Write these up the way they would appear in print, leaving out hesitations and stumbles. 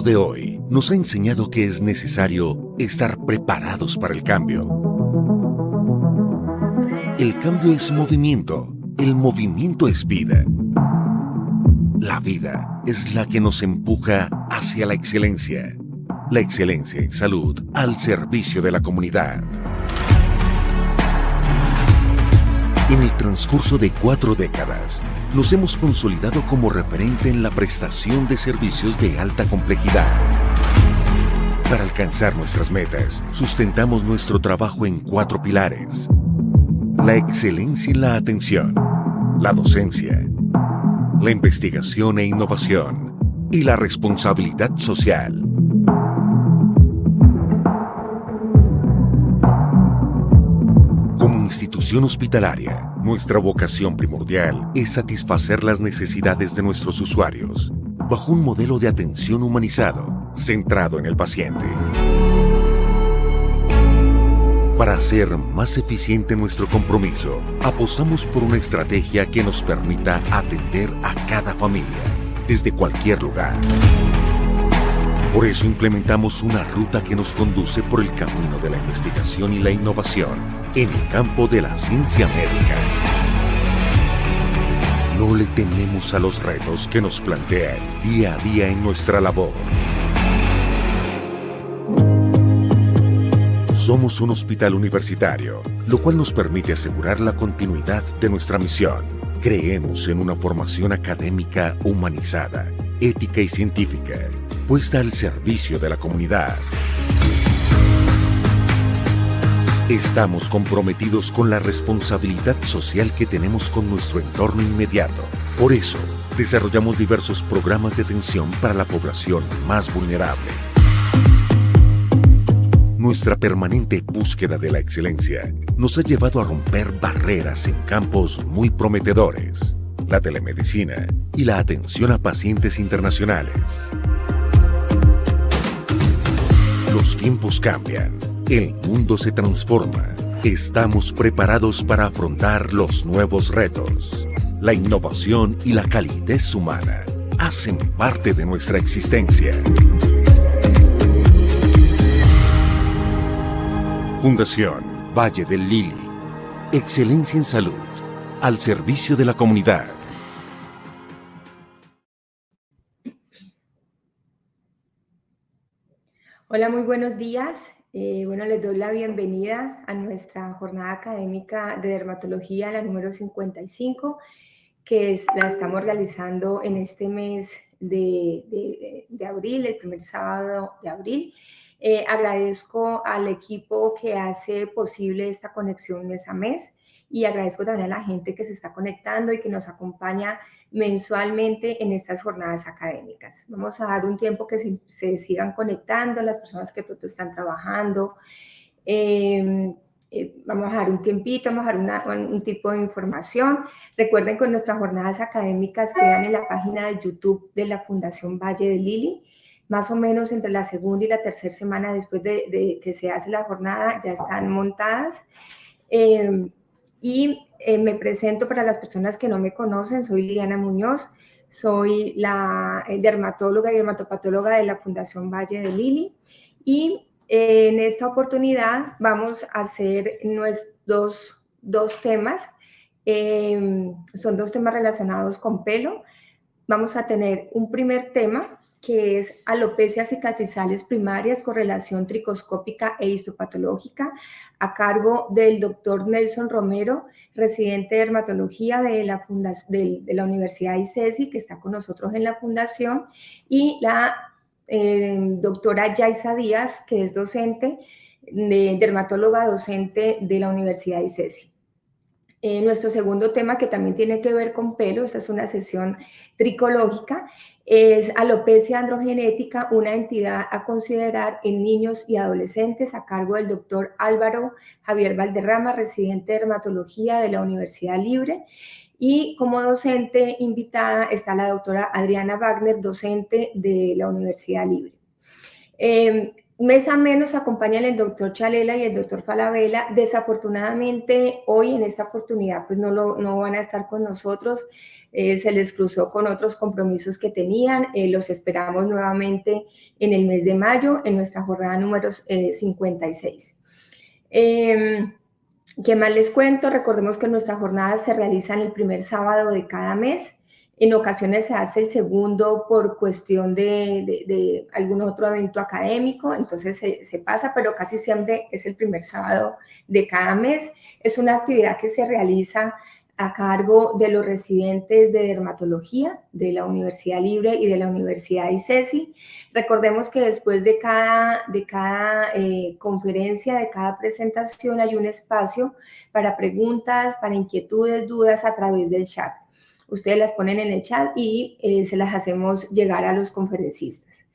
de hoy nos ha enseñado que es necesario estar preparados para el cambio. El cambio es movimiento, el movimiento es vida. La vida es la que nos empuja hacia la excelencia en salud al servicio de la comunidad. En el transcurso de 4 décadas, nos hemos consolidado como referente en la prestación de servicios de alta complejidad. Para alcanzar nuestras metas, sustentamos nuestro trabajo en 4 pilares: la excelencia en la atención, la docencia, la investigación e innovación y la responsabilidad social. Como institución hospitalaria, nuestra vocación primordial es satisfacer las necesidades de nuestros usuarios bajo un modelo de atención humanizado, centrado en el paciente. Para hacer más eficiente nuestro compromiso, apostamos por una estrategia que nos permita atender a cada familia, desde cualquier lugar. Por eso implementamos una ruta que nos conduce por el camino de la investigación y la innovación en el campo de la ciencia médica. No le tememos a los retos que nos plantea el día a día en nuestra labor. Somos un hospital universitario, lo cual nos permite asegurar la continuidad de nuestra misión. Creemos en una formación académica humanizada, ética y científica, puesta al servicio de la comunidad. Estamos comprometidos con la responsabilidad social que tenemos con nuestro entorno inmediato. Por eso, desarrollamos diversos programas de atención para la población más vulnerable. Nuestra permanente búsqueda de la excelencia nos ha llevado a romper barreras en campos muy prometedores: la telemedicina y la atención a pacientes internacionales. Los tiempos cambian, el mundo se transforma. Estamos preparados para afrontar los nuevos retos. La innovación y la calidez humana hacen parte de nuestra existencia. Fundación Valle del Lili. Excelencia en salud, al servicio de la comunidad. Hola, muy buenos días. Les doy la bienvenida a nuestra jornada académica de dermatología, la número 55, que la estamos realizando en este mes de abril, el primer sábado de abril. Agradezco al equipo que hace posible esta conexión mes a mes, y agradezco también a la gente que se está conectando y que nos acompaña mensualmente en estas jornadas académicas. Vamos a dar un tiempo que se sigan conectando las personas que pronto están trabajando. Vamos a dar un tiempito, vamos a dar un tipo de información. Recuerden que nuestras jornadas académicas quedan en la página de YouTube de la Fundación Valle del Lili. Más o menos entre la segunda y la tercera semana después de que se hace la jornada ya están montadas. Me presento para las personas que no me conocen. Soy Liliana Muñoz, soy la dermatóloga y dermatopatóloga de la Fundación Valle del Lili, y en esta oportunidad vamos a hacer dos temas. Son 2 temas relacionados con pelo. Vamos a tener un primer tema que es alopecias cicatrizales primarias, correlación tricoscópica e histopatológica, a cargo del doctor Nelson Romero, residente de dermatología de la Universidad ICESI, que está con nosotros en la fundación, y la doctora Yaisa Díaz, que es dermatóloga docente de la Universidad ICESI. Nuestro segundo tema, que también tiene que ver con pelo, esta es una sesión tricológica, es alopecia androgenética, una entidad a considerar en niños y adolescentes, a cargo del doctor Álvaro Javier Valderrama, residente de dermatología de la Universidad Libre. Y como docente invitada está la doctora Adriana Wagner, docente de la Universidad Libre. Mes a mes nos acompañan el doctor Chalela y el doctor Falabella. Desafortunadamente, hoy en esta oportunidad, pues no van a estar con nosotros. Se les cruzó con otros compromisos que tenían. Los esperamos nuevamente en el mes de mayo, en nuestra jornada número 56. ¿Qué más les cuento? Recordemos que nuestras jornadas se realizan el primer sábado de cada mes. En ocasiones se hace el segundo por cuestión de algún otro evento académico, entonces se pasa, pero casi siempre es el primer sábado de cada mes. Es una actividad que se realiza a cargo de los residentes de dermatología de la Universidad Libre y de la Universidad ICESI. Recordemos que después de cada conferencia, de cada presentación, hay un espacio para preguntas, para inquietudes, dudas a través del chat. Ustedes las ponen en el chat y se las hacemos llegar a los conferencistas.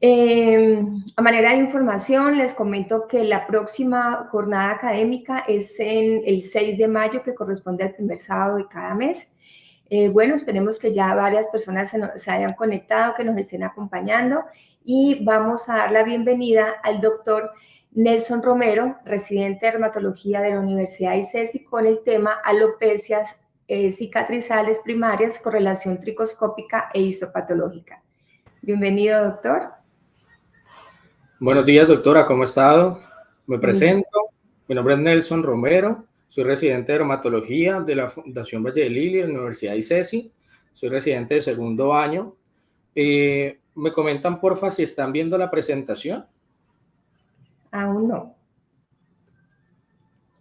A manera de información, les comento que la próxima jornada académica es en el 6 de mayo, que corresponde al primer sábado de cada mes. Bueno, esperemos que ya varias personas se hayan conectado, que nos estén acompañando, y vamos a dar la bienvenida al doctor Nelson Romero, residente de dermatología de la Universidad ICESI, con el tema alopecias cicatrizales primarias, correlación tricoscópica e histopatológica. Bienvenido, doctor. Buenos días, doctora, ¿cómo ha estado? Me presento, mi nombre es Nelson Romero, soy residente de dermatología de la Fundación Valle de Lili, de la Universidad ICESI, soy residente de segundo año. ¿Me comentan, porfa, si están viendo la presentación? Aún no.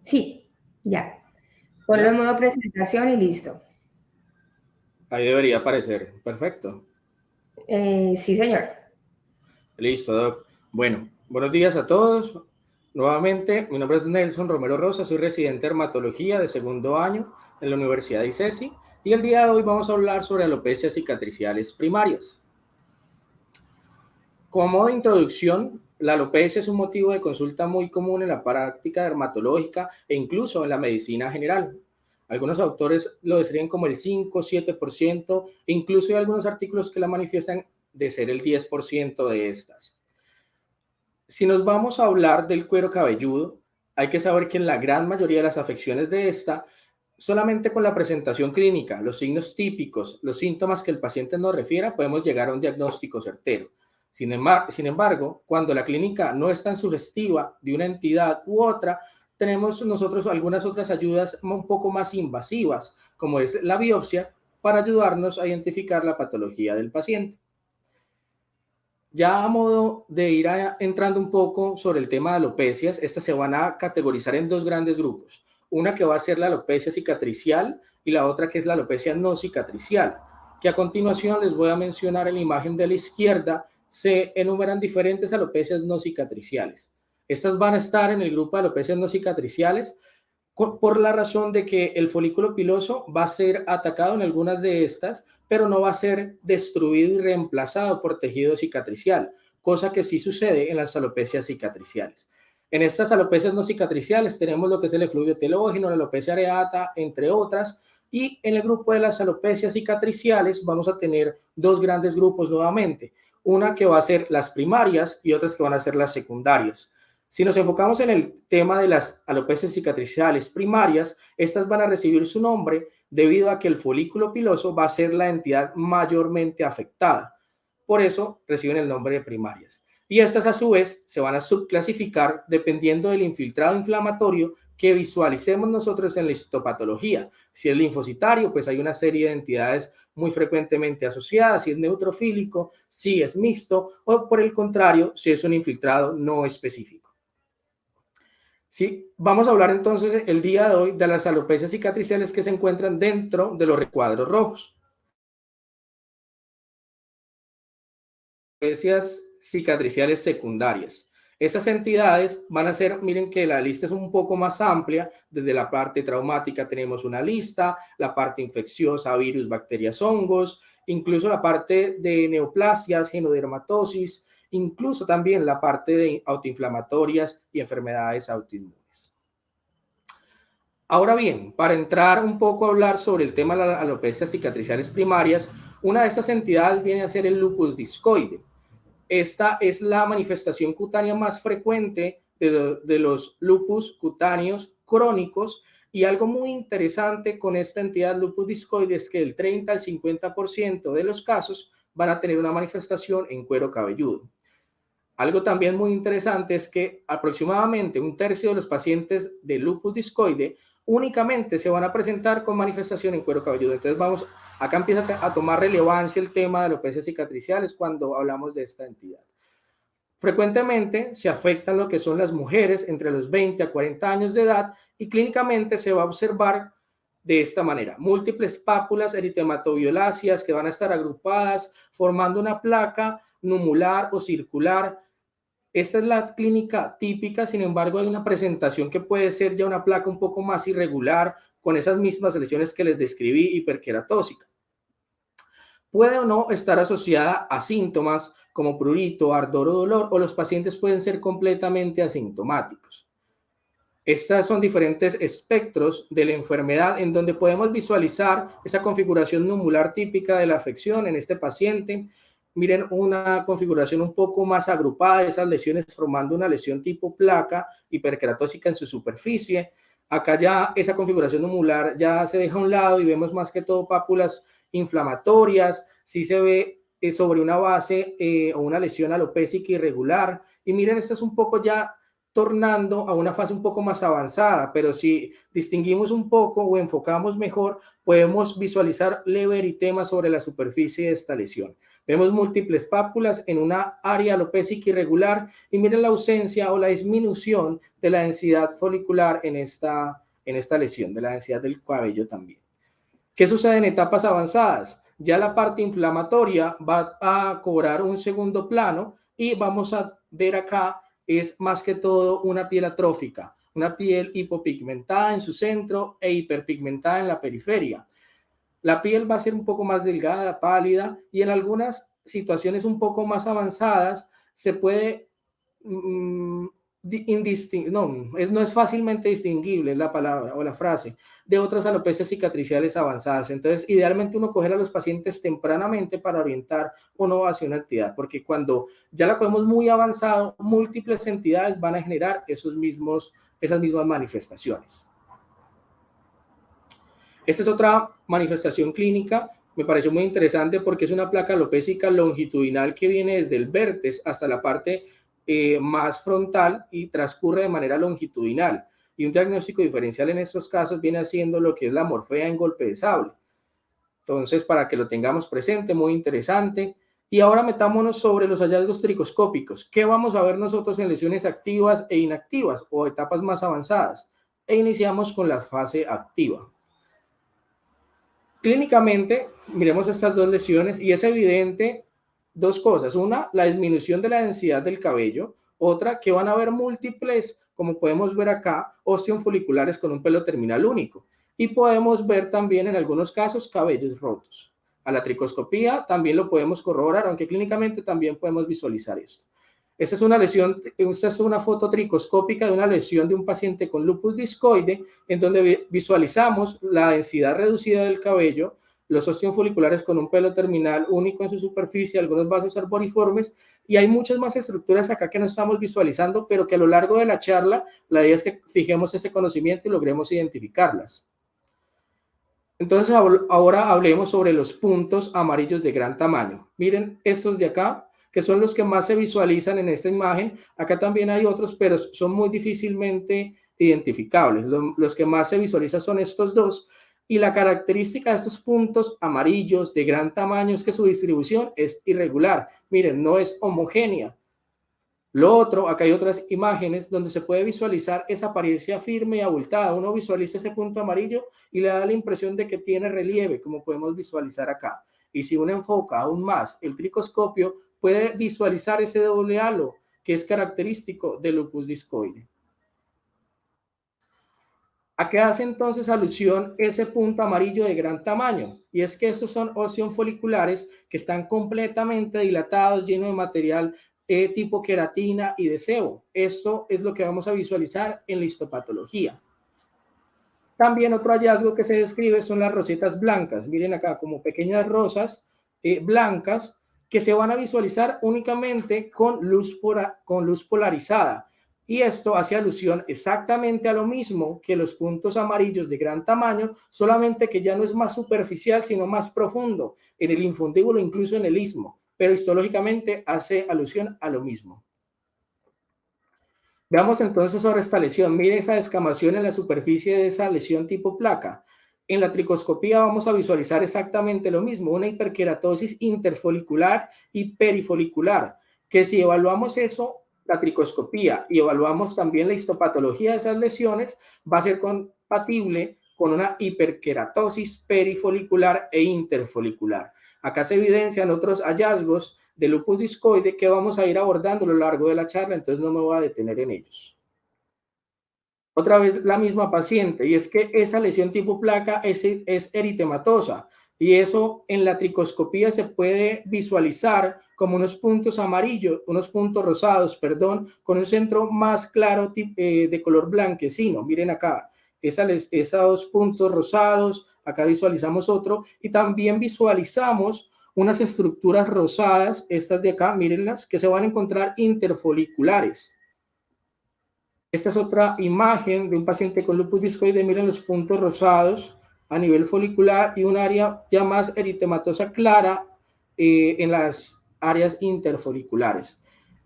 Sí, ya. Ponlo en modo presentación y listo. Ahí debería aparecer. Perfecto. Sí, señor. Listo, doc. Bueno, buenos días a todos. Nuevamente, mi nombre es Nelson Romero Rosa, soy residente de dermatología de segundo año en la Universidad ICESI y el día de hoy vamos a hablar sobre alopecias cicatriciales primarias. Como modo de introducción, la alopecia es un motivo de consulta muy común en la práctica dermatológica e incluso en la medicina general. Algunos autores lo describen como el 5-7%, e incluso hay algunos artículos que la manifiestan de ser el 10% de estas. Si nos vamos a hablar del cuero cabelludo, hay que saber que en la gran mayoría de las afecciones de esta, solamente con la presentación clínica, los signos típicos, los síntomas que el paciente nos refiera, podemos llegar a un diagnóstico certero. Sin embargo, cuando la clínica no es tan sugestiva de una entidad u otra, tenemos nosotros algunas otras ayudas un poco más invasivas, como es la biopsia, para ayudarnos a identificar la patología del paciente. Ya a modo de ir entrando un poco sobre el tema de alopecias, estas se van a categorizar en dos grandes grupos. Una que va a ser la alopecia cicatricial y la otra que es la alopecia no cicatricial, que a continuación les voy a mencionar en la imagen de la izquierda. Se enumeran diferentes alopecias no cicatriciales. Estas van a estar en el grupo de alopecias no cicatriciales por la razón de que el folículo piloso va a ser atacado en algunas de estas, pero no va a ser destruido y reemplazado por tejido cicatricial, cosa que sí sucede en las alopecias cicatriciales. En estas alopecias no cicatriciales tenemos lo que es el efluvio telógeno, la alopecia areata, entre otras, y en el grupo de las alopecias cicatriciales vamos a tener dos grandes grupos nuevamente. Una que va a ser las primarias y otras que van a ser las secundarias. Si nos enfocamos en el tema de las alopecias cicatriciales primarias, estas van a recibir su nombre debido a que el folículo piloso va a ser la entidad mayormente afectada. Por eso reciben el nombre de primarias. Y estas a su vez se van a subclasificar dependiendo del infiltrado inflamatorio que visualicemos nosotros en la histopatología. Si es linfocitario, pues hay una serie de entidades muy frecuentemente asociadas, si es neutrofílico, si es mixto, o por el contrario, si es un infiltrado no específico. Sí, vamos a hablar entonces el día de hoy de las alopecias cicatriciales que se encuentran dentro de los recuadros rojos. Alopecias cicatriciales secundarias. Esas entidades van a ser, miren que la lista es un poco más amplia. Desde la parte traumática tenemos una lista, la parte infecciosa, virus, bacterias, hongos, incluso la parte de neoplasias, genodermatosis, incluso también la parte de autoinflamatorias y enfermedades autoinmunes. Ahora bien, para entrar un poco a hablar sobre el tema de las alopecias cicatriciales primarias, una de estas entidades viene a ser el lupus discoide. esta es la manifestación cutánea más frecuente de los lupus cutáneos crónicos, y algo muy interesante con esta entidad lupus discoide es que el 30 al 50% de los casos van a tener una manifestación en cuero cabelludo. Algo también muy interesante es que aproximadamente un tercio de los pacientes de lupus discoide únicamente se van a presentar con manifestación en cuero cabelludo. Entonces acá empieza a tomar relevancia el tema de alopecia cicatriciales cuando hablamos de esta entidad. Frecuentemente se afectan lo que son las mujeres entre los 20 a 40 años de edad, y clínicamente se va a observar de esta manera: múltiples pápulas eritematoviolaceas que van a estar agrupadas formando una placa numular o circular. Esta es la clínica típica. Sin embargo, hay una presentación que puede ser ya una placa un poco más irregular, con esas mismas lesiones que les describí, hiperqueratóxica. Puede o no estar asociada a síntomas como prurito, ardor o dolor, o los pacientes pueden ser completamente asintomáticos. Estas son diferentes espectros de la enfermedad en donde podemos visualizar esa configuración numular típica de la afección en este paciente. Miren, una configuración un poco más agrupada de esas lesiones formando una lesión tipo placa hiperqueratóxica en su superficie. Acá ya esa configuración numular ya se deja a un lado y vemos más que todo pápulas inflamatorias. Sí se ve sobre una base o una lesión alopécica irregular. Y miren, esto es un poco ya tornando a una fase un poco más avanzada, pero si distinguimos un poco o enfocamos mejor, podemos visualizar leve eritema sobre la superficie de esta lesión. Vemos múltiples pápulas en una área alopécica irregular, y miren la ausencia o la disminución de la densidad folicular en esta lesión, de la densidad del cabello también. ¿Qué sucede en etapas avanzadas? Ya la parte inflamatoria va a cobrar un segundo plano, y vamos a ver acá es más que todo una piel atrófica, una piel hipopigmentada en su centro e hiperpigmentada en la periferia. La piel va a ser un poco más delgada, pálida, y en algunas situaciones un poco más avanzadas se puede no es fácilmente distinguible la palabra o la frase de otras alopecias cicatriciales avanzadas. Entonces, idealmente uno coger a los pacientes tempranamente para orientar o no hacia una entidad, porque cuando ya la cogemos muy avanzado, múltiples entidades van a generar esas mismas manifestaciones. Esta es otra manifestación clínica. Me pareció muy interesante porque es una placa alopécica longitudinal que viene desde el vértex hasta la parte más frontal y transcurre de manera longitudinal. Y un diagnóstico diferencial en estos casos viene haciendo lo que es la morfea en golpe de sable. Entonces, para que lo tengamos presente, muy interesante. Y ahora metámonos sobre los hallazgos tricoscópicos. ¿Qué vamos a ver nosotros en lesiones activas e inactivas o etapas más avanzadas? E iniciamos con la fase activa. Clínicamente, miremos estas dos lesiones y es evidente dos cosas. Una, la disminución de la densidad del cabello. Otra, que van a haber múltiples, como podemos ver acá, osteofoliculares con un pelo terminal único. Y podemos ver también en algunos casos cabellos rotos. A la tricoscopía también lo podemos corroborar, aunque clínicamente también podemos visualizar esto. Esta es una foto tricoscópica de una lesión de un paciente con lupus discoide, en donde visualizamos la densidad reducida del cabello, los osteofoliculares con un pelo terminal único en su superficie, algunos vasos arboriformes, y hay muchas más estructuras acá que no estamos visualizando, pero que a lo largo de la charla, la idea es que fijemos ese conocimiento y logremos identificarlas. Entonces, ahora hablemos sobre los puntos amarillos de gran tamaño. Miren estos de acá, que son los que más se visualizan en esta imagen. Acá también hay otros, pero son muy difícilmente identificables. Los que más se visualizan son estos dos. Y la característica de estos puntos amarillos de gran tamaño es que su distribución es irregular. Miren, no es homogénea. Lo otro, acá hay otras imágenes donde se puede visualizar esa apariencia firme y abultada. Uno visualiza ese punto amarillo y le da la impresión de que tiene relieve, como podemos visualizar acá. Y si uno enfoca aún más el tricoscopio, puede visualizar ese doble halo que es característico del lupus discoide. ¿A qué hace entonces alusión ese punto amarillo de gran tamaño? Y es que estos son osteofoliculares que están completamente dilatados, llenos de material tipo queratina y de sebo. Esto es lo que vamos a visualizar en la histopatología. También otro hallazgo que se describe son las rosetas blancas. Miren acá, como pequeñas rosas blancas que se van a visualizar únicamente con luz polarizada. Y esto hace alusión exactamente a lo mismo que los puntos amarillos de gran tamaño, solamente que ya no es más superficial, sino más profundo en el infundíbulo, incluso en el istmo, pero histológicamente hace alusión a lo mismo. Veamos entonces sobre esta lesión. Mire esa descamación en la superficie de esa lesión tipo placa. En la tricoscopía vamos a visualizar exactamente lo mismo, una hiperkeratosis interfolicular y perifolicular, que si evaluamos eso, la tricoscopía, y evaluamos también la histopatología de esas lesiones, va a ser compatible con una hiperkeratosis perifolicular e interfolicular. Acá se evidencian otros hallazgos de lupus discoide que vamos a ir abordando a lo largo de la charla, entonces no me voy a detener en ellos. Otra vez la misma paciente, y es que esa lesión tipo placa es eritematosa, y eso en la tricoscopía se puede visualizar como unos puntos amarillos, unos puntos rosados, perdón, con un centro más claro de color blanquecino. Miren acá, esos puntos rosados, acá visualizamos otro, y también visualizamos unas estructuras rosadas, estas de acá, mírenlas, que se van a encontrar interfoliculares. Esta es otra imagen de un paciente con lupus discoide. Miren los puntos rosados a nivel folicular y un área ya más eritematosa clara en las áreas interfoliculares.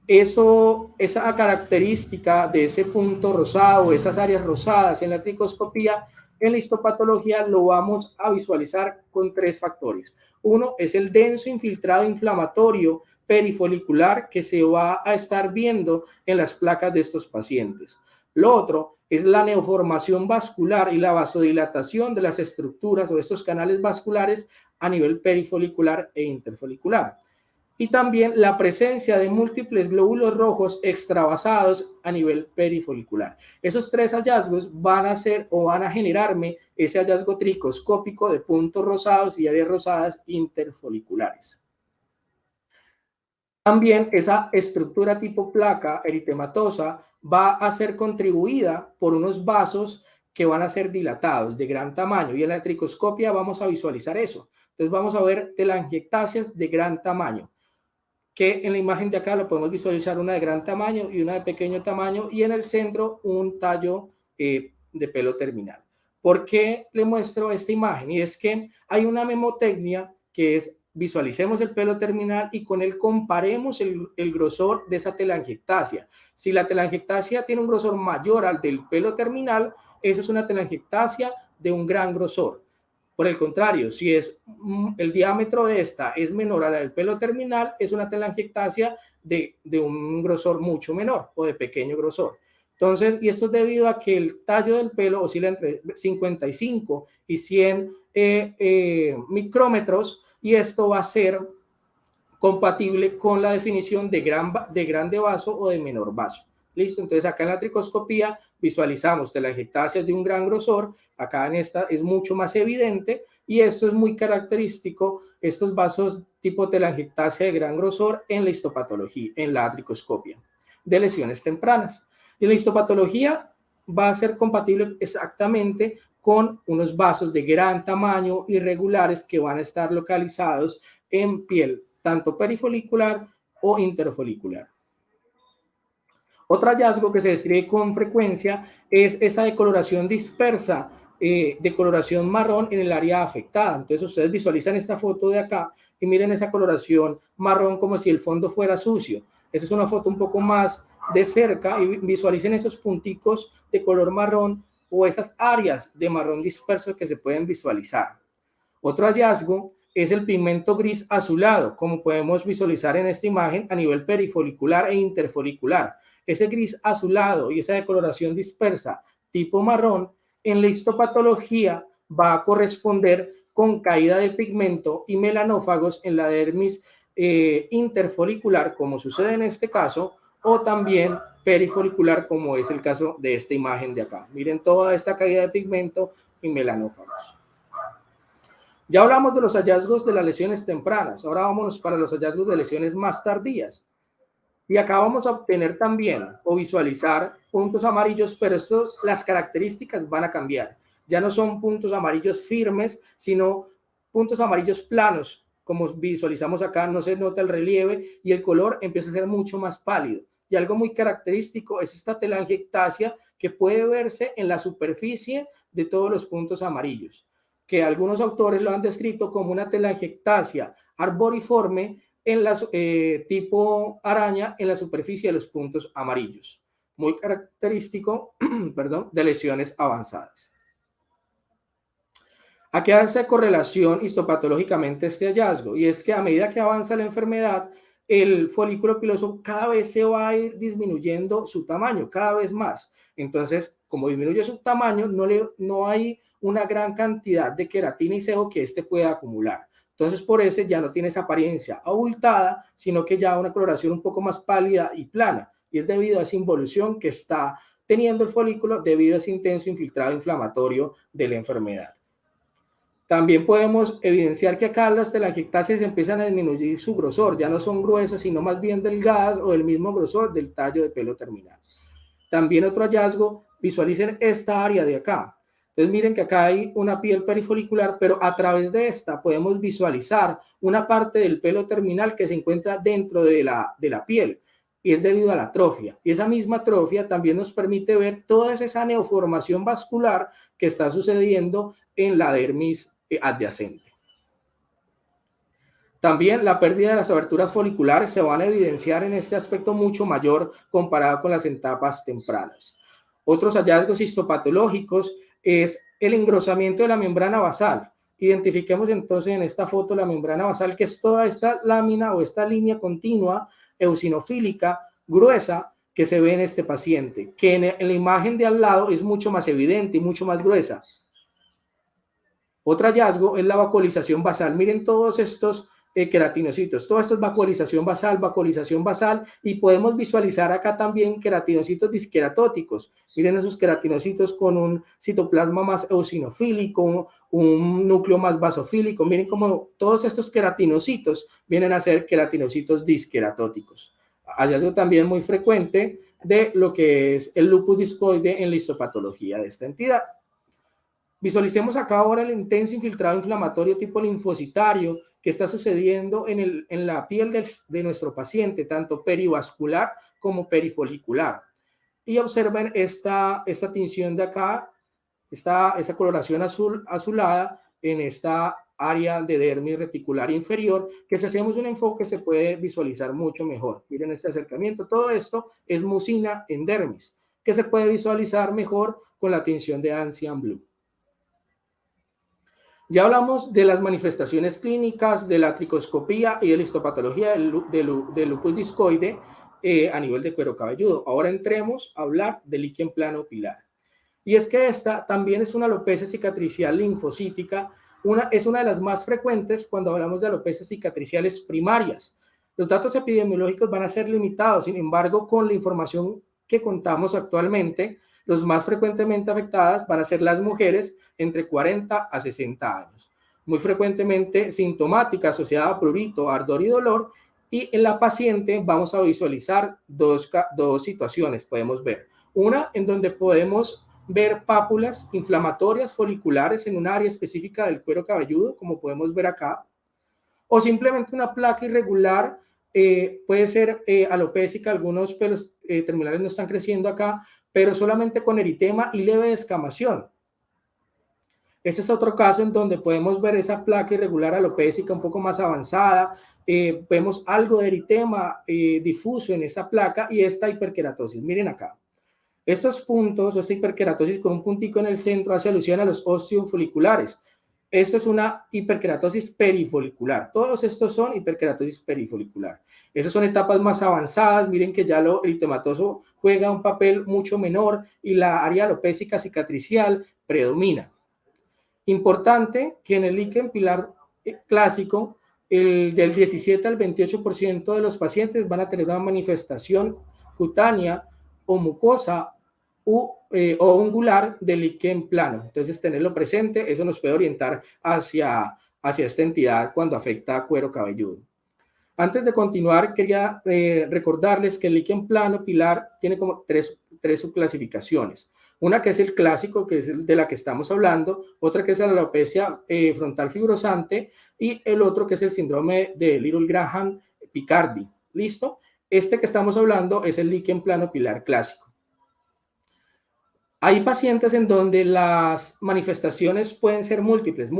Esa característica de ese punto rosado, esas áreas rosadas en la tricoscopía, en la histopatología lo vamos a visualizar con 3 factores. Uno es el denso infiltrado inflamatorio perifolicular que se va a estar viendo en las placas de estos pacientes. Lo otro es la neoformación vascular y la vasodilatación de las estructuras o estos canales vasculares a nivel perifolicular e interfolicular. Y también la presencia de múltiples glóbulos rojos extravasados a nivel perifolicular. Esos 3 hallazgos van a generarme ese hallazgo tricoscópico de puntos rosados y áreas rosadas interfoliculares. También esa estructura tipo placa eritematosa va a ser contribuida por unos vasos que van a ser dilatados de gran tamaño, y en la tricoscopia vamos a visualizar eso. Entonces vamos a ver telangiectasias de gran tamaño, que en la imagen de acá lo podemos visualizar, una de gran tamaño y una de pequeño tamaño, y en el centro un tallo de pelo terminal. ¿Por qué le muestro esta imagen? Y es que hay una memotecnia que es: visualicemos el pelo terminal y con él comparemos el grosor de esa telangiectasia. Si la telangiectasia tiene un grosor mayor al del pelo terminal, eso es una telangiectasia de un gran grosor. Por el contrario, si el diámetro de esta es menor a la del pelo terminal, es una telangiectasia de un grosor mucho menor o de pequeño grosor. Entonces, y esto es debido a que el tallo del pelo oscila entre 55 y 100 micrómetros, y esto va a ser compatible con la definición de grande vaso o de menor vaso. ¿Listo? Entonces acá en la tricoscopía visualizamos telangiectasias de un gran grosor, acá en esta es mucho más evidente, y esto es muy característico, estos vasos tipo telangiectasia de gran grosor en la histopatología, en la tricoscopia de lesiones tempranas. Y la histopatología va a ser compatible exactamente con unos vasos de gran tamaño irregulares que van a estar localizados en piel, tanto perifolicular o interfolicular. Otro hallazgo que se describe con frecuencia es esa decoloración dispersa, decoloración marrón en el área afectada. Entonces ustedes visualizan esta foto de acá y miren esa coloración marrón como si el fondo fuera sucio. Esa es una foto un poco más de cerca y visualicen esos punticos de color marrón o esas áreas de marrón disperso que se pueden visualizar. Otro hallazgo es el pigmento gris azulado, como podemos visualizar en esta imagen a nivel perifolicular e interfolicular. Ese gris azulado y esa decoloración dispersa tipo marrón en la histopatología va a corresponder con caída de pigmento y melanófagos en la dermis interfolicular, como sucede en este caso, o también perifolicular, como es el caso de esta imagen de acá. Miren toda esta caída de pigmento y melanófagos. Ya hablamos de los hallazgos de las lesiones tempranas, ahora vámonos para los hallazgos de lesiones más tardías. Y acá vamos a obtener también o visualizar puntos amarillos, pero las características van a cambiar. Ya no son puntos amarillos firmes, sino puntos amarillos planos, como visualizamos acá, no se nota el relieve y el color empieza a ser mucho más pálido. Y algo muy característico es esta telangiectasia que puede verse en la superficie de todos los puntos amarillos, que algunos autores lo han descrito como una telangiectasia arboriforme en la, tipo araña en la superficie de los puntos amarillos, muy característico perdón, de lesiones avanzadas. ¿A qué hace correlación histopatológicamente este hallazgo? Y es que a medida que avanza la enfermedad, el folículo piloso cada vez se va a ir disminuyendo su tamaño, cada vez más. Entonces, como disminuye su tamaño, no hay una gran cantidad de queratina y sebo que éste pueda acumular. Entonces, por eso ya no tiene esa apariencia abultada, sino que ya una coloración un poco más pálida y plana. Y es debido a esa involución que está teniendo el folículo debido a ese intenso infiltrado inflamatorio de la enfermedad. También podemos evidenciar que acá las telangiectasias empiezan a disminuir su grosor, ya no son gruesas, sino más bien delgadas o del mismo grosor del tallo de pelo terminal. También otro hallazgo, visualicen esta área de acá. Entonces miren que acá hay una piel perifolicular, pero a través de esta podemos visualizar una parte del pelo terminal que se encuentra dentro de la piel y es debido a la atrofia. Y esa misma atrofia también nos permite ver toda esa neoformación vascular que está sucediendo en la dermis adyacente. También la pérdida de las aberturas foliculares se van a evidenciar en este aspecto mucho mayor comparado con las etapas tempranas. Otros hallazgos histopatológicos es el engrosamiento de la membrana basal. Identifiquemos entonces en esta foto la membrana basal, que es toda esta lámina o esta línea continua eosinofílica gruesa que se ve en este paciente, que en la imagen de al lado es mucho más evidente y mucho más gruesa. Otro hallazgo es la vacuolización basal. Miren todos estos queratinocitos. Todo esto es vacuolización basal, y podemos visualizar acá también queratinocitos disqueratóticos. Miren esos queratinocitos con un citoplasma más eosinofílico, un núcleo más basofílico. Miren cómo todos estos queratinocitos vienen a ser queratinocitos disqueratóticos. Hallazgo también muy frecuente de lo que es el lupus discoide en la histopatología de esta entidad. Visualicemos acá ahora el intenso infiltrado inflamatorio tipo linfocitario que está sucediendo en la piel de nuestro paciente, tanto perivascular como perifolicular. Y observen esta tinción de acá, esta coloración azulada en esta área de dermis reticular inferior, que si hacemos un enfoque se puede visualizar mucho mejor. Miren este acercamiento. Todo esto es mucina en dermis, que se puede visualizar mejor con la tinción de Ancien Blue. Ya hablamos de las manifestaciones clínicas, de la tricoscopía y de la histopatología del lupus discoide a nivel de cuero cabelludo. Ahora entremos a hablar del líquen plano pilar. Y es que esta también es una alopecia cicatricial linfocítica, es una de las más frecuentes cuando hablamos de alopecias cicatriciales primarias. Los datos epidemiológicos van a ser limitados, sin embargo, con la información que contamos actualmente, los más frecuentemente afectadas van a ser las mujeres entre 40 a 60 años. Muy frecuentemente sintomática asociada a prurito, ardor y dolor. Y en la paciente vamos a visualizar dos situaciones, podemos ver. Una en donde podemos ver pápulas inflamatorias foliculares en un área específica del cuero cabelludo, como podemos ver acá. O simplemente una placa irregular, puede ser alopésica, algunos pelos terminales no están creciendo acá, pero solamente con eritema y leve descamación. Este es otro caso en donde podemos ver esa placa irregular alopésica un poco más avanzada, vemos algo de eritema difuso en esa placa y esta hiperkeratosis. Miren acá. Estos puntos, esta hiperkeratosis con un puntico en el centro hace alusión a los osteofoliculares. Esto es una hiperkeratosis perifolicular. Todos estos son hiperkeratosis perifolicular. Esas son etapas más avanzadas. Miren que ya lo eritematoso juega un papel mucho menor y la área alopésica cicatricial predomina. Importante que en el líquen pilar clásico, del 17 al 28% de los pacientes van a tener una manifestación cutánea o mucosa o ungular del líquen plano. Entonces, tenerlo presente, eso nos puede orientar hacia esta entidad cuando afecta a cuero cabelludo. Antes de continuar, quería recordarles que el líquen plano pilar tiene como tres subclasificaciones. Una que es el clásico, que es el de la que estamos hablando, otra que es la alopecia frontal fibrosante y el otro que es el síndrome de Little-Graham-Picardi. ¿Listo? Este que estamos hablando es el líquen plano pilar clásico. Hay pacientes en donde las manifestaciones pueden ser múltiples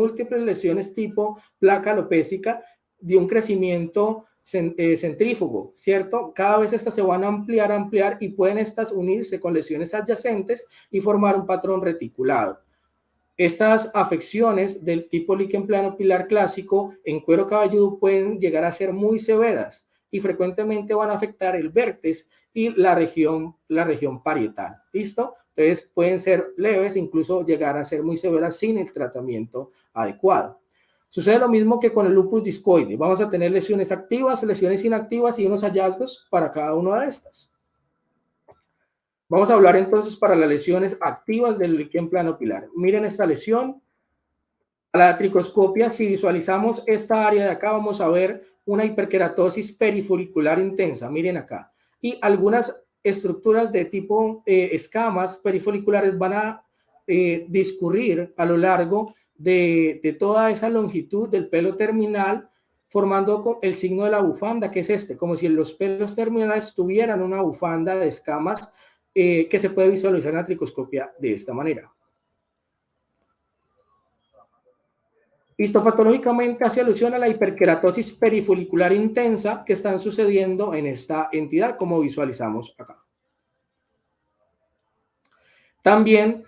lesiones tipo placa alopécica de un crecimiento centrífugo, ¿cierto? Cada vez estas se van a ampliar y pueden estas unirse con lesiones adyacentes y formar un patrón reticulado. Estas afecciones del tipo líquen plano pilar clásico en cuero cabelludo pueden llegar a ser muy severas y frecuentemente van a afectar el vértex y la región parietal. ¿Listo? Entonces pueden ser leves, incluso llegar a ser muy severas sin el tratamiento adecuado. Sucede lo mismo que con el lupus discoide. Vamos a tener lesiones activas, lesiones inactivas y unos hallazgos para cada una de estas. Vamos a hablar entonces para las lesiones activas del líquen plano pilar. Miren esta lesión. A la tricoscopia, si visualizamos esta área de acá, vamos a ver una hiperkeratosis perifolicular intensa. Miren acá. Y algunas estructuras de tipo escamas perifoliculares van a discurrir a lo largo de toda esa longitud del pelo terminal, formando el signo de la bufanda, que es este, como si los pelos terminales tuvieran una bufanda de escamas que se puede visualizar en la tricoscopia de esta manera. Histopatológicamente hace alusión a la hiperkeratosis perifolicular intensa que están sucediendo en esta entidad, como visualizamos acá. También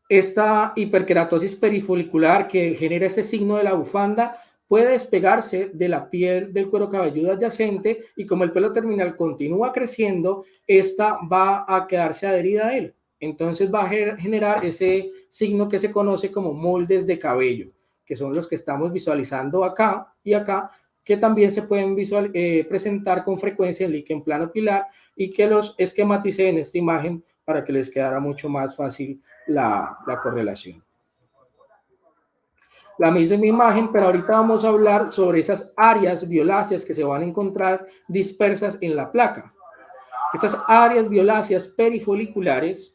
esta hiperkeratosis perifolicular que genera ese signo de la bufanda puede despegarse de la piel del cuero cabelludo adyacente y como el pelo terminal continúa creciendo, esta va a quedarse adherida a él. Entonces va a generar ese signo que se conoce como moldes de cabello, que son los que estamos visualizando acá y acá, que también se pueden presentar con frecuencia en líquen plano pilar y que los esquematicé en esta imagen para que les quedara mucho más fácil la correlación. La misma imagen, pero ahorita vamos a hablar sobre esas áreas violáceas que se van a encontrar dispersas en la placa. Estas áreas violáceas perifoliculares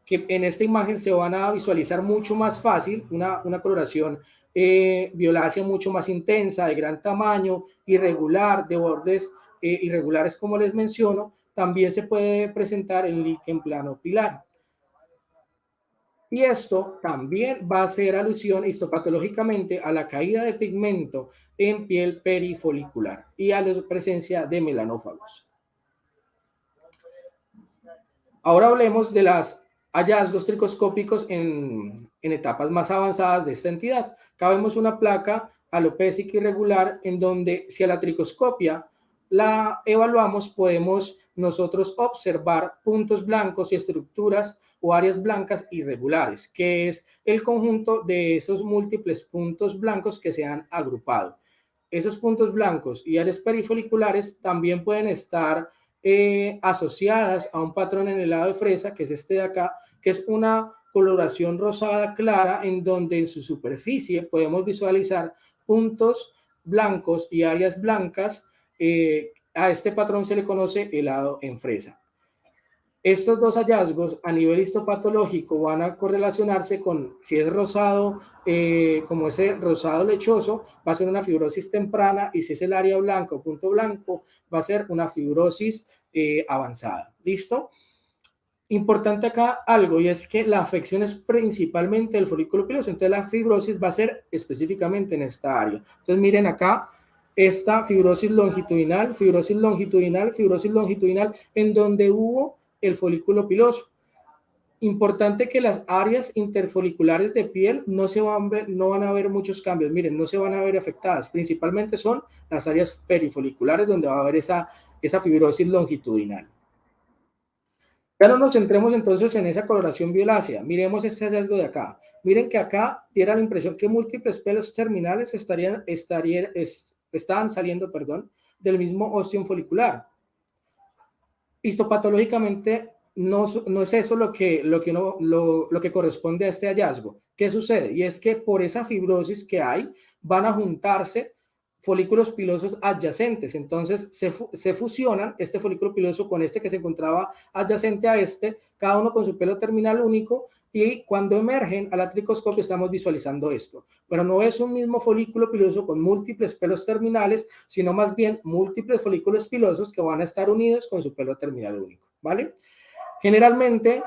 que en esta imagen se van a visualizar mucho más fácil, una coloración violácea mucho más intensa, de gran tamaño, irregular, de bordes irregulares como les menciono, también se puede presentar en líquen plano pilar. Y esto también va a hacer alusión histopatológicamente a la caída de pigmento en piel perifolicular y a la presencia de melanófagos. Ahora hablemos de los hallazgos tricoscópicos en etapas más avanzadas de esta entidad. Acá vemos una placa alopécica irregular en donde si a la tricoscopia la evaluamos podemos nosotros observar puntos blancos y estructuras o áreas blancas irregulares, que es el conjunto de esos múltiples puntos blancos que se han agrupado. Esos puntos blancos y áreas perifoliculares también pueden estar asociadas a un patrón en el lado de fresa, que es este de acá, que es una coloración rosada clara en donde en su superficie podemos visualizar puntos blancos y áreas blancas. A este patrón se le conoce helado en fresa. Estos dos hallazgos a nivel histopatológico van a correlacionarse con si es rosado, como ese rosado lechoso, va a ser una fibrosis temprana y si es el área blanca o punto blanco, va a ser una fibrosis avanzada. ¿Listo? Importante acá algo y es que la afección es principalmente del folículo piloso, entonces la fibrosis va a ser específicamente en esta área. Entonces miren acá, esta fibrosis longitudinal, fibrosis longitudinal, fibrosis longitudinal, en donde hubo el folículo piloso. Importante que las áreas interfoliculares de piel no van a ver muchos cambios, miren, no se van a ver afectadas, principalmente son las áreas perifoliculares donde va a haber esa fibrosis longitudinal. Ya no nos centremos entonces en esa coloración violácea, miremos este hallazgo de acá. Miren que acá diera la impresión que múltiples pelos terminales estaban saliendo, del mismo ostión folicular. Histopatológicamente no es eso lo que corresponde a este hallazgo. ¿Qué sucede? Y es que por esa fibrosis que hay, van a juntarse folículos pilosos adyacentes. Entonces se fusionan este folículo piloso con este que se encontraba adyacente a este, cada uno con su pelo terminal único, y cuando emergen a la tricoscopia estamos visualizando esto. Pero no es un mismo folículo piloso con múltiples pelos terminales, sino más bien múltiples folículos pilosos que van a estar unidos con su pelo terminal único, ¿vale? Generalmente,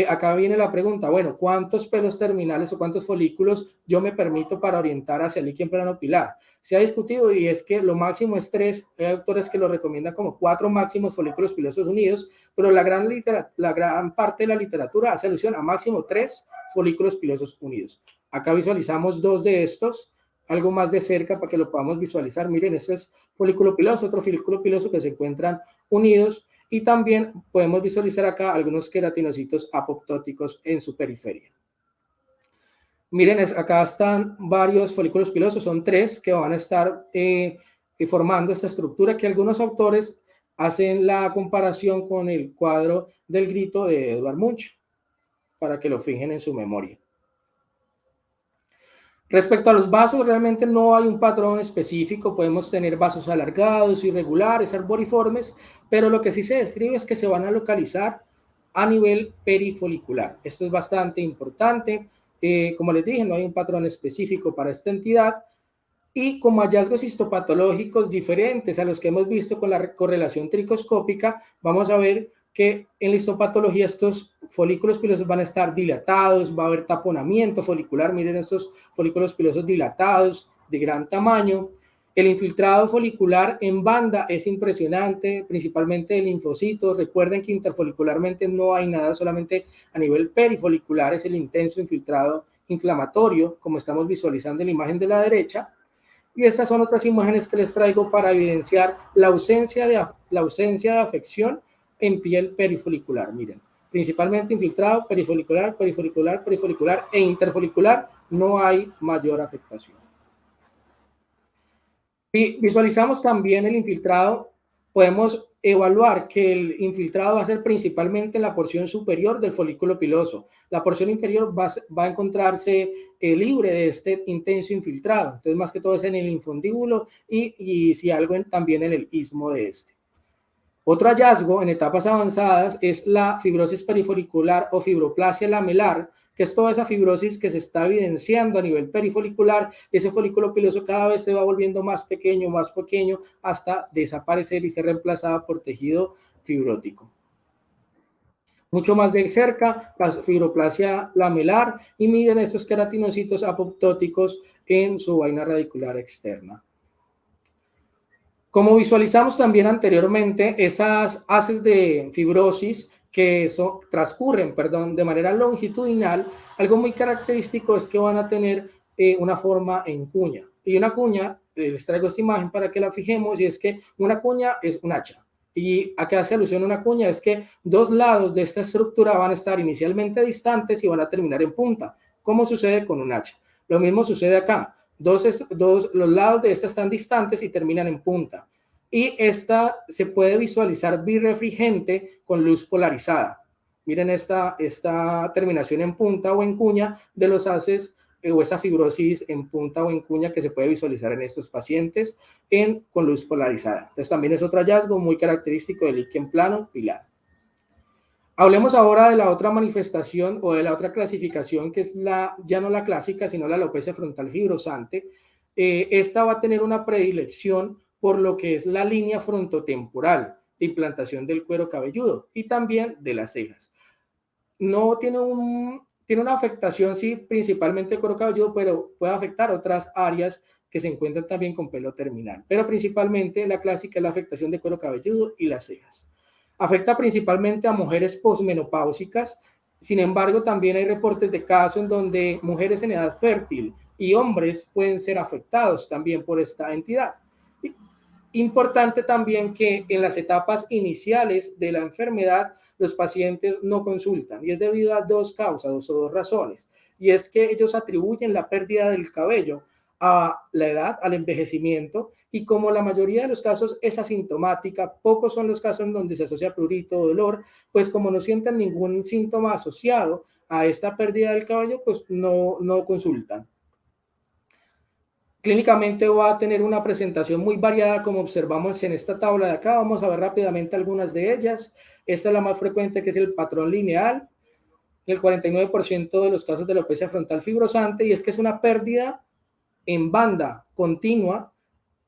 acá viene la pregunta, bueno, ¿cuántos pelos terminales o cuántos folículos yo me permito para orientar hacia el líquen plano pilar? Se ha discutido y es que lo máximo es 3, hay autores que lo recomiendan como 4 máximos folículos pilosos unidos, pero la gran parte de la literatura hace alusión a máximo 3 folículos pilosos unidos. Acá visualizamos 2 de estos, algo más de cerca para que lo podamos visualizar. Miren, este es folículo piloso, otro folículo piloso que se encuentran unidos, y también podemos visualizar acá algunos queratinocitos apoptóticos en su periferia. Miren, acá están varios folículos pilosos, son 3 que van a estar formando esta estructura, que algunos autores hacen la comparación con el cuadro del grito de Edvard Munch, para que lo fijen en su memoria. Respecto a los vasos, realmente no hay un patrón específico, podemos tener vasos alargados, irregulares, arboriformes, pero lo que sí se describe es que se van a localizar a nivel perifolicular. Esto es bastante importante. Como les dije, no hay un patrón específico para esta entidad, y como hallazgos histopatológicos diferentes a los que hemos visto con la correlación tricoscópica, vamos a ver que en la histopatología estos folículos pilosos van a estar dilatados, va a haber taponamiento folicular. Miren estos folículos pilosos dilatados de gran tamaño. El infiltrado folicular en banda es impresionante, principalmente de linfocitos. Recuerden que interfolicularmente no hay nada, solamente a nivel perifolicular es el intenso infiltrado inflamatorio, como estamos visualizando en la imagen de la derecha. Y estas son otras imágenes que les traigo para evidenciar la ausencia de afección en piel perifolicular. Miren, principalmente infiltrado, perifolicular, perifolicular, perifolicular e interfolicular, no hay mayor afectación. Visualizamos también el infiltrado, podemos evaluar que el infiltrado va a ser principalmente en la porción superior del folículo piloso. La porción inferior va a encontrarse libre de este intenso infiltrado. Entonces, más que todo es en el infundíbulo y si algo también en el istmo de este. Otro hallazgo en etapas avanzadas es la fibrosis perifolicular o fibroplasia lamelar, que es toda esa fibrosis que se está evidenciando a nivel perifolicular. Ese folículo piloso cada vez se va volviendo más pequeño, hasta desaparecer y ser reemplazado por tejido fibrótico. Mucho más de cerca, la fibroplasia lamelar, y miren estos queratinocitos apoptóticos en su vaina radicular externa. Como visualizamos también anteriormente, esas haces de fibrosis que transcurren de manera longitudinal, algo muy característico es que van a tener una forma en cuña. Y una cuña, les traigo esta imagen para que la fijemos, y es que una cuña es un hacha. Y a qué hace alusión una cuña es que 2 lados de esta estructura van a estar inicialmente distantes y van a terminar en punta, como sucede con un hacha. Lo mismo sucede acá. Los lados de esta están distantes y terminan en punta. Y esta se puede visualizar birrefringente con luz polarizada. Miren esta terminación en punta o en cuña de los haces o esta fibrosis en punta o en cuña que se puede visualizar en estos pacientes con luz polarizada. Entonces también es otro hallazgo muy característico del líquen plano pilar. Hablemos ahora de la otra manifestación o de la otra clasificación, que es ya no la clásica, sino la alopecia frontal fibrosante. Esta va a tener una predilección por lo que es la línea frontotemporal de implantación del cuero cabelludo y también de las cejas. No tiene una afectación, sí, principalmente el cuero cabelludo, pero puede afectar otras áreas que se encuentran también con pelo terminal. Pero principalmente la clásica es la afectación de cuero cabelludo y las cejas. Afecta principalmente a mujeres posmenopáusicas. Sin embargo, también hay reportes de casos en donde mujeres en edad fértil y hombres pueden ser afectados también por esta entidad. Importante también que en las etapas iniciales de la enfermedad los pacientes no consultan, y es debido a 2 causas o 2 razones, y es que ellos atribuyen la pérdida del cabello a la edad, al envejecimiento, y como la mayoría de los casos es asintomática, pocos son los casos en donde se asocia prurito o dolor, pues como no sienten ningún síntoma asociado a esta pérdida del cabello, pues no consultan. Clínicamente va a tener una presentación muy variada, como observamos en esta tabla de acá. Vamos a ver rápidamente algunas de ellas. Esta es la más frecuente, que es el patrón lineal, el 49% de los casos de alopecia frontal fibrosante, y es que es una pérdida en banda continua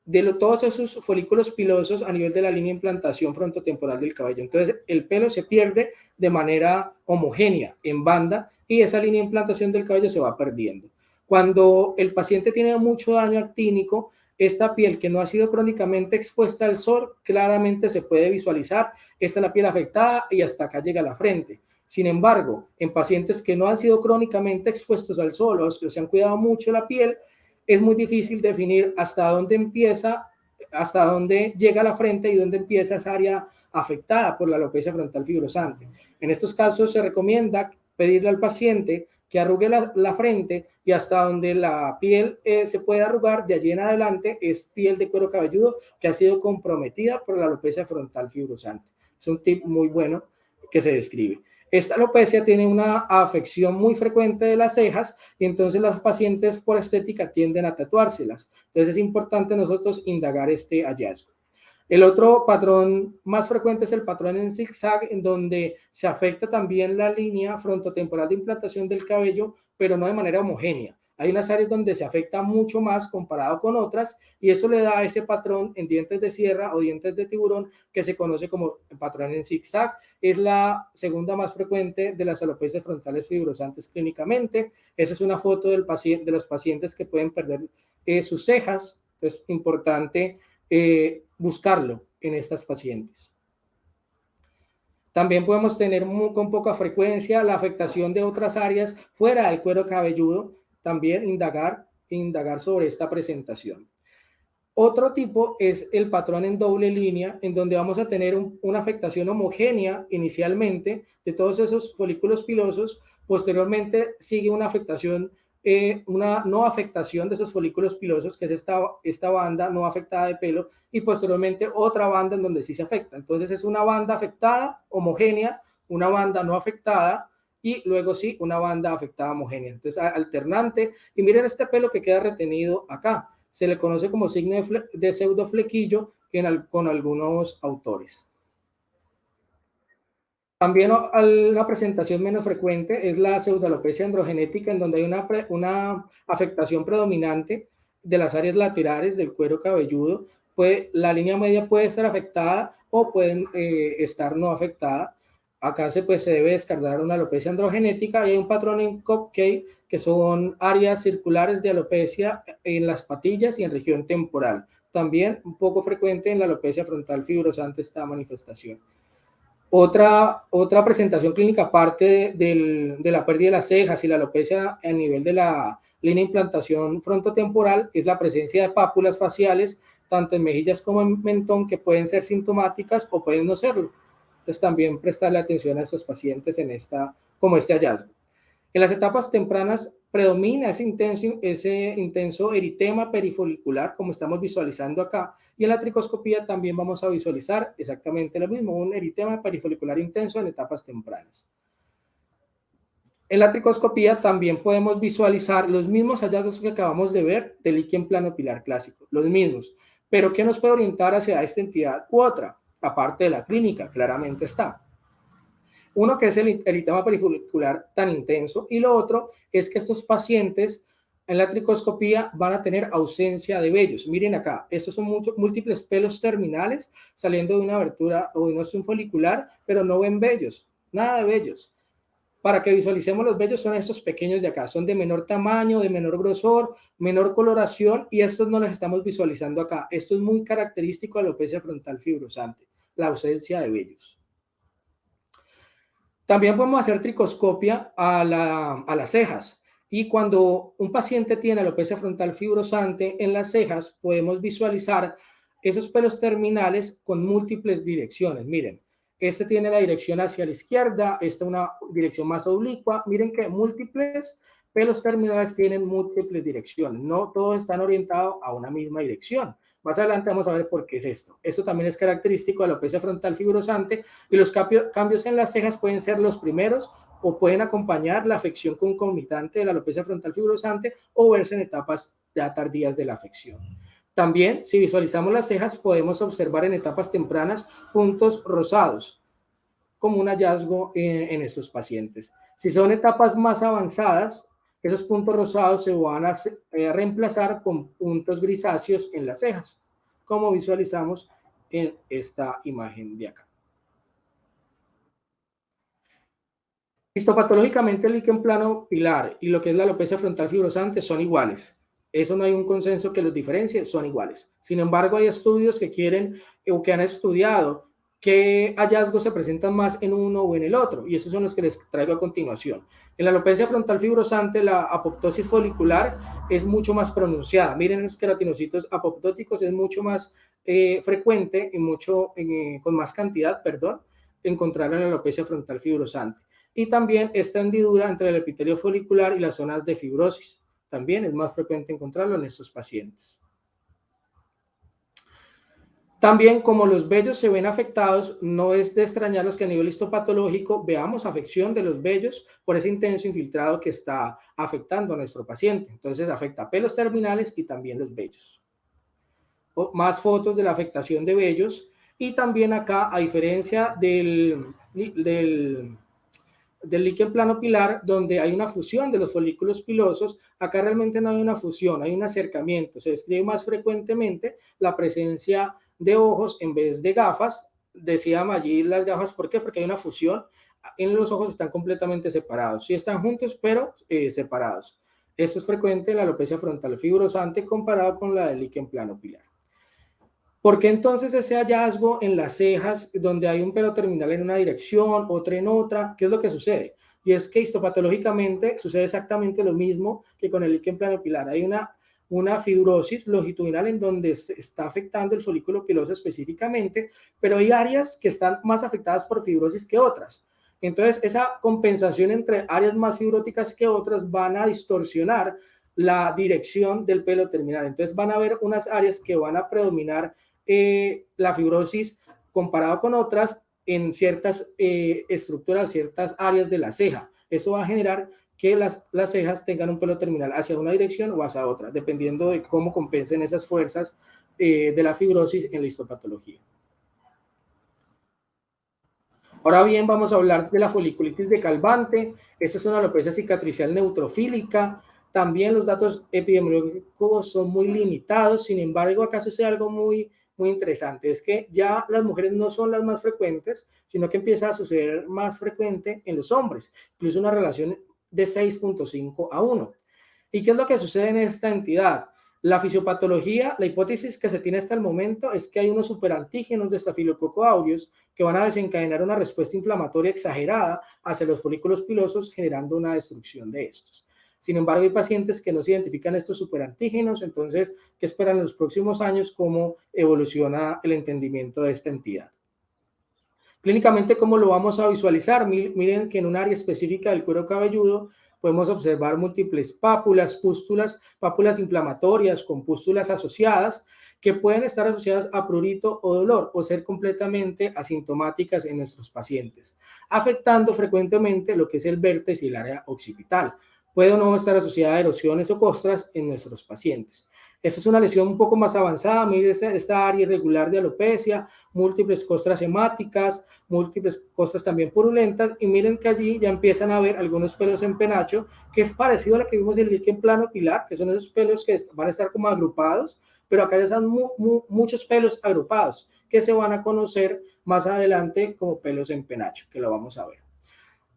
de todos esos folículos pilosos a nivel de la línea de implantación frontotemporal del cabello. Entonces, el pelo se pierde de manera homogénea en banda y esa línea de implantación del cabello se va perdiendo. Cuando el paciente tiene mucho daño actínico, esta piel que no ha sido crónicamente expuesta al sol, claramente se puede visualizar. Esta es la piel afectada y hasta acá llega la frente. Sin embargo, en pacientes que no han sido crónicamente expuestos al sol o que se han cuidado mucho la piel, es muy difícil definir hasta dónde empieza, hasta dónde llega la frente y dónde empieza esa área afectada por la alopecia frontal fibrosante. En estos casos se recomienda pedirle al paciente que arrugue la frente y hasta donde la piel se puede arrugar, de allí en adelante es piel de cuero cabelludo que ha sido comprometida por la alopecia frontal fibrosante. Es un tip muy bueno que se describe. Esta alopecia tiene una afección muy frecuente de las cejas y entonces las pacientes por estética tienden a tatuárselas. Entonces es importante nosotros indagar este hallazgo. El otro patrón más frecuente es el patrón en zigzag, en donde se afecta también la línea frontotemporal de implantación del cabello, pero no de manera homogénea. Hay unas áreas donde se afecta mucho más comparado con otras y eso le da ese patrón en dientes de sierra o dientes de tiburón que se conoce como patrón en zigzag. Es la segunda más frecuente de las alopecias frontales fibrosantes clínicamente. Esa es una foto del paciente, de los pacientes que pueden perder sus cejas. Es importante buscarlo en estas pacientes. También podemos tener con poca frecuencia la afectación de otras áreas fuera del cuero cabelludo. También indagar sobre esta presentación. Otro tipo es el patrón en doble línea, en donde vamos a tener una afectación homogénea inicialmente de todos esos folículos pilosos. Posteriormente sigue una afectación, una no afectación de esos folículos pilosos, que es esta banda no afectada de pelo, y posteriormente otra banda en donde sí se afecta. Entonces es una banda afectada homogénea, una banda no afectada, y luego sí, una banda afectada homogénea. Entonces, alternante. Y miren este pelo que queda retenido acá. Se le conoce como signo de pseudoflequillo con algunos autores. También una presentación menos frecuente es la pseudoalopecia androgenética, en donde hay una afectación predominante de las áreas laterales del cuero cabelludo. La línea media puede estar afectada o pueden estar no afectada. Acá se debe descartar una alopecia androgenética y hay un patrón en Kopke, que son áreas circulares de alopecia en las patillas y en región temporal. También un poco frecuente en la alopecia frontal fibrosante esta manifestación. Otra presentación clínica, aparte de la pérdida de las cejas y la alopecia a nivel de la línea de implantación frontotemporal, es la presencia de pápulas faciales, tanto en mejillas como en mentón, que pueden ser sintomáticas o pueden no serlo. Entonces también prestarle atención a estos pacientes como este hallazgo. En las etapas tempranas predomina ese intenso eritema perifolicular, como estamos visualizando acá, y en la tricoscopía también vamos a visualizar exactamente lo mismo, un eritema perifolicular intenso en etapas tempranas. En la tricoscopía también podemos visualizar los mismos hallazgos que acabamos de ver del líquen plano pilar clásico, los mismos, pero ¿qué nos puede orientar hacia esta entidad u otra? Aparte de la clínica, claramente está. Uno que es el eritema perifolicular tan intenso y lo otro es que estos pacientes en la tricoscopía van a tener ausencia de vellos. Miren acá, estos son múltiples pelos terminales saliendo de una abertura o de un ostium folicular, pero no ven vellos, nada de vellos. Para que visualicemos los vellos son estos pequeños de acá, son de menor tamaño, de menor grosor, menor coloración y estos no los estamos visualizando acá. Esto es muy característico de la alopecia frontal fibrosante, la ausencia de vellos. También podemos hacer tricoscopia a las cejas y cuando un paciente tiene alopecia frontal fibrosante en las cejas podemos visualizar esos pelos terminales con múltiples direcciones. Miren, este tiene la dirección hacia la izquierda, esta una dirección más oblicua. Miren que múltiples pelos terminales tienen múltiples direcciones, no todos están orientados a una misma dirección. Más adelante vamos a ver por qué es esto. Esto también es característico de la alopecia frontal fibrosante y los cambios en las cejas pueden ser los primeros o pueden acompañar la afección concomitante de la alopecia frontal fibrosante o verse en etapas ya tardías de la afección. También, si visualizamos las cejas, podemos observar en etapas tempranas puntos rosados, como un hallazgo en estos pacientes. Si son etapas más avanzadas, esos puntos rosados se van a reemplazar con puntos grisáceos en las cejas, como visualizamos en esta imagen de acá. Histopatológicamente el líquen plano pilar y lo que es la alopecia frontal fibrosante son iguales. Eso no hay un consenso que los diferencie, son iguales. Sin embargo, hay estudios que quieren o que han estudiado qué hallazgos se presentan más en uno o en el otro, y esos son los que les traigo a continuación. En la alopecia frontal fibrosante, la apoptosis folicular es mucho más pronunciada. Miren esos queratinocitos apoptóticos, es mucho más frecuente y con más cantidad, encontrarlo en la alopecia frontal fibrosante. Y también esta hendidura entre el epitelio folicular y las zonas de fibrosis. También es más frecuente encontrarlo en estos pacientes. También, como los vellos se ven afectados, no es de extrañarlos que a nivel histopatológico veamos afección de los vellos por ese intenso infiltrado que está afectando a nuestro paciente. Entonces, afecta pelos terminales y también los vellos. Más fotos de la afectación de vellos. Y también acá, a diferencia del líquen plano pilar, donde hay una fusión de los folículos pilosos, acá realmente no hay una fusión, hay un acercamiento. Se describe más frecuentemente la presencia de ojos en vez de gafas. Decíamos allí las gafas, ¿por qué? Porque hay una fusión, en los ojos están completamente separados, sí están juntos, pero separados. Esto es frecuente en la alopecia frontal fibrosante comparado con la del líquen plano pilar. ¿Por qué entonces ese hallazgo en las cejas, donde hay un pelo terminal en una dirección, otra en otra? ¿Qué es lo que sucede? Y es que histopatológicamente sucede exactamente lo mismo que con el líquen plano pilar. Hay una fibrosis longitudinal en donde se está afectando el folículo piloso específicamente, pero hay áreas que están más afectadas por fibrosis que otras. Entonces, esa compensación entre áreas más fibróticas que otras van a distorsionar la dirección del pelo terminal. Entonces, van a haber unas áreas que van a predominar la fibrosis comparado con otras en ciertas estructuras, ciertas áreas de la ceja. Eso va a generar que las cejas tengan un pelo terminal hacia una dirección o hacia otra, dependiendo de cómo compensen esas fuerzas de la fibrosis en la histopatología. Ahora bien, vamos a hablar de la foliculitis decalvante. Esta es una alopecia cicatricial neutrofílica. También los datos epidemiológicos son muy limitados. Sin embargo, acá sucede algo muy interesante. Es que ya las mujeres no son las más frecuentes, sino que empieza a suceder más frecuente en los hombres. Incluso una relación de 6.5 a 1. ¿Y qué es lo que sucede en esta entidad? La fisiopatología, la hipótesis que se tiene hasta el momento es que hay unos superantígenos de Staphylococcus aureus que van a desencadenar una respuesta inflamatoria exagerada hacia los folículos pilosos, generando una destrucción de estos. Sin embargo, hay pacientes que no se identifican estos superantígenos, entonces, ¿qué esperan en los próximos años? ¿Cómo evoluciona el entendimiento de esta entidad? Clínicamente, ¿cómo lo vamos a visualizar? Miren que en un área específica del cuero cabelludo podemos observar múltiples pápulas, pústulas, pápulas inflamatorias con pústulas asociadas que pueden estar asociadas a prurito o dolor o ser completamente asintomáticas en nuestros pacientes, afectando frecuentemente lo que es el vértex y el área occipital. Puede o no estar asociada a erosiones o costras en nuestros pacientes. Esta es una lesión un poco más avanzada. Mire esta área irregular de alopecia, múltiples costras hemáticas, múltiples costras también purulentas, y miren que allí ya empiezan a ver algunos pelos en penacho, que es parecido a lo que vimos en el líquen plano pilar, que son esos pelos que van a estar como agrupados, pero acá ya están muchos pelos agrupados, que se van a conocer más adelante como pelos en penacho, que lo vamos a ver.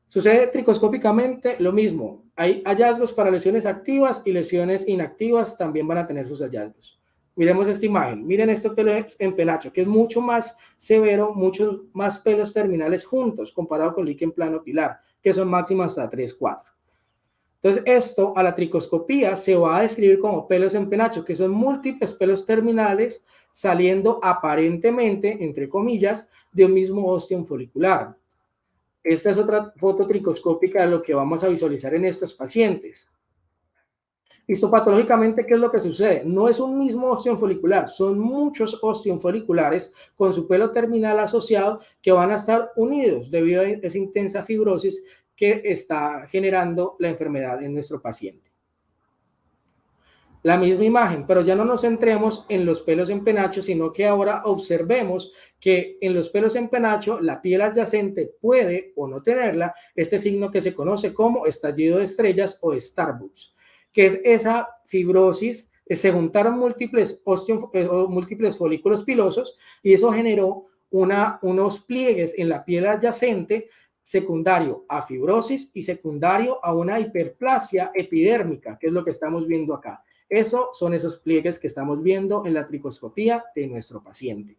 Sucede tricoscópicamente lo mismo. Hay hallazgos para lesiones activas y lesiones inactivas también van a tener sus hallazgos. Miremos esta imagen. Miren estos pelos en penacho, que es mucho más severo, muchos más pelos terminales juntos comparado con líquen plano pilar, que son máximas hasta 3, 4. Entonces, esto a la tricoscopía se va a describir como pelos en penacho, que son múltiples pelos terminales saliendo aparentemente, entre comillas, de un mismo ostium folicular. Esta es otra foto tricoscópica de lo que vamos a visualizar en estos pacientes. Histopatológicamente, ¿qué es lo que sucede? No es un mismo ostium folicular, son muchos ostium foliculares con su pelo terminal asociado que van a estar unidos debido a esa intensa fibrosis que está generando la enfermedad en nuestro paciente. La misma imagen, pero ya no nos centremos en los pelos en penacho, sino que ahora observemos que en los pelos en penacho la piel adyacente puede o no tenerla, este signo que se conoce como estallido de estrellas o Starbucks, que es esa fibrosis. Se juntaron múltiples folículos pilosos y eso generó unos pliegues en la piel adyacente, secundario a fibrosis y secundario a una hiperplasia epidérmica, que es lo que estamos viendo acá. Eso son esos pliegues que estamos viendo en la tricoscopía de nuestro paciente.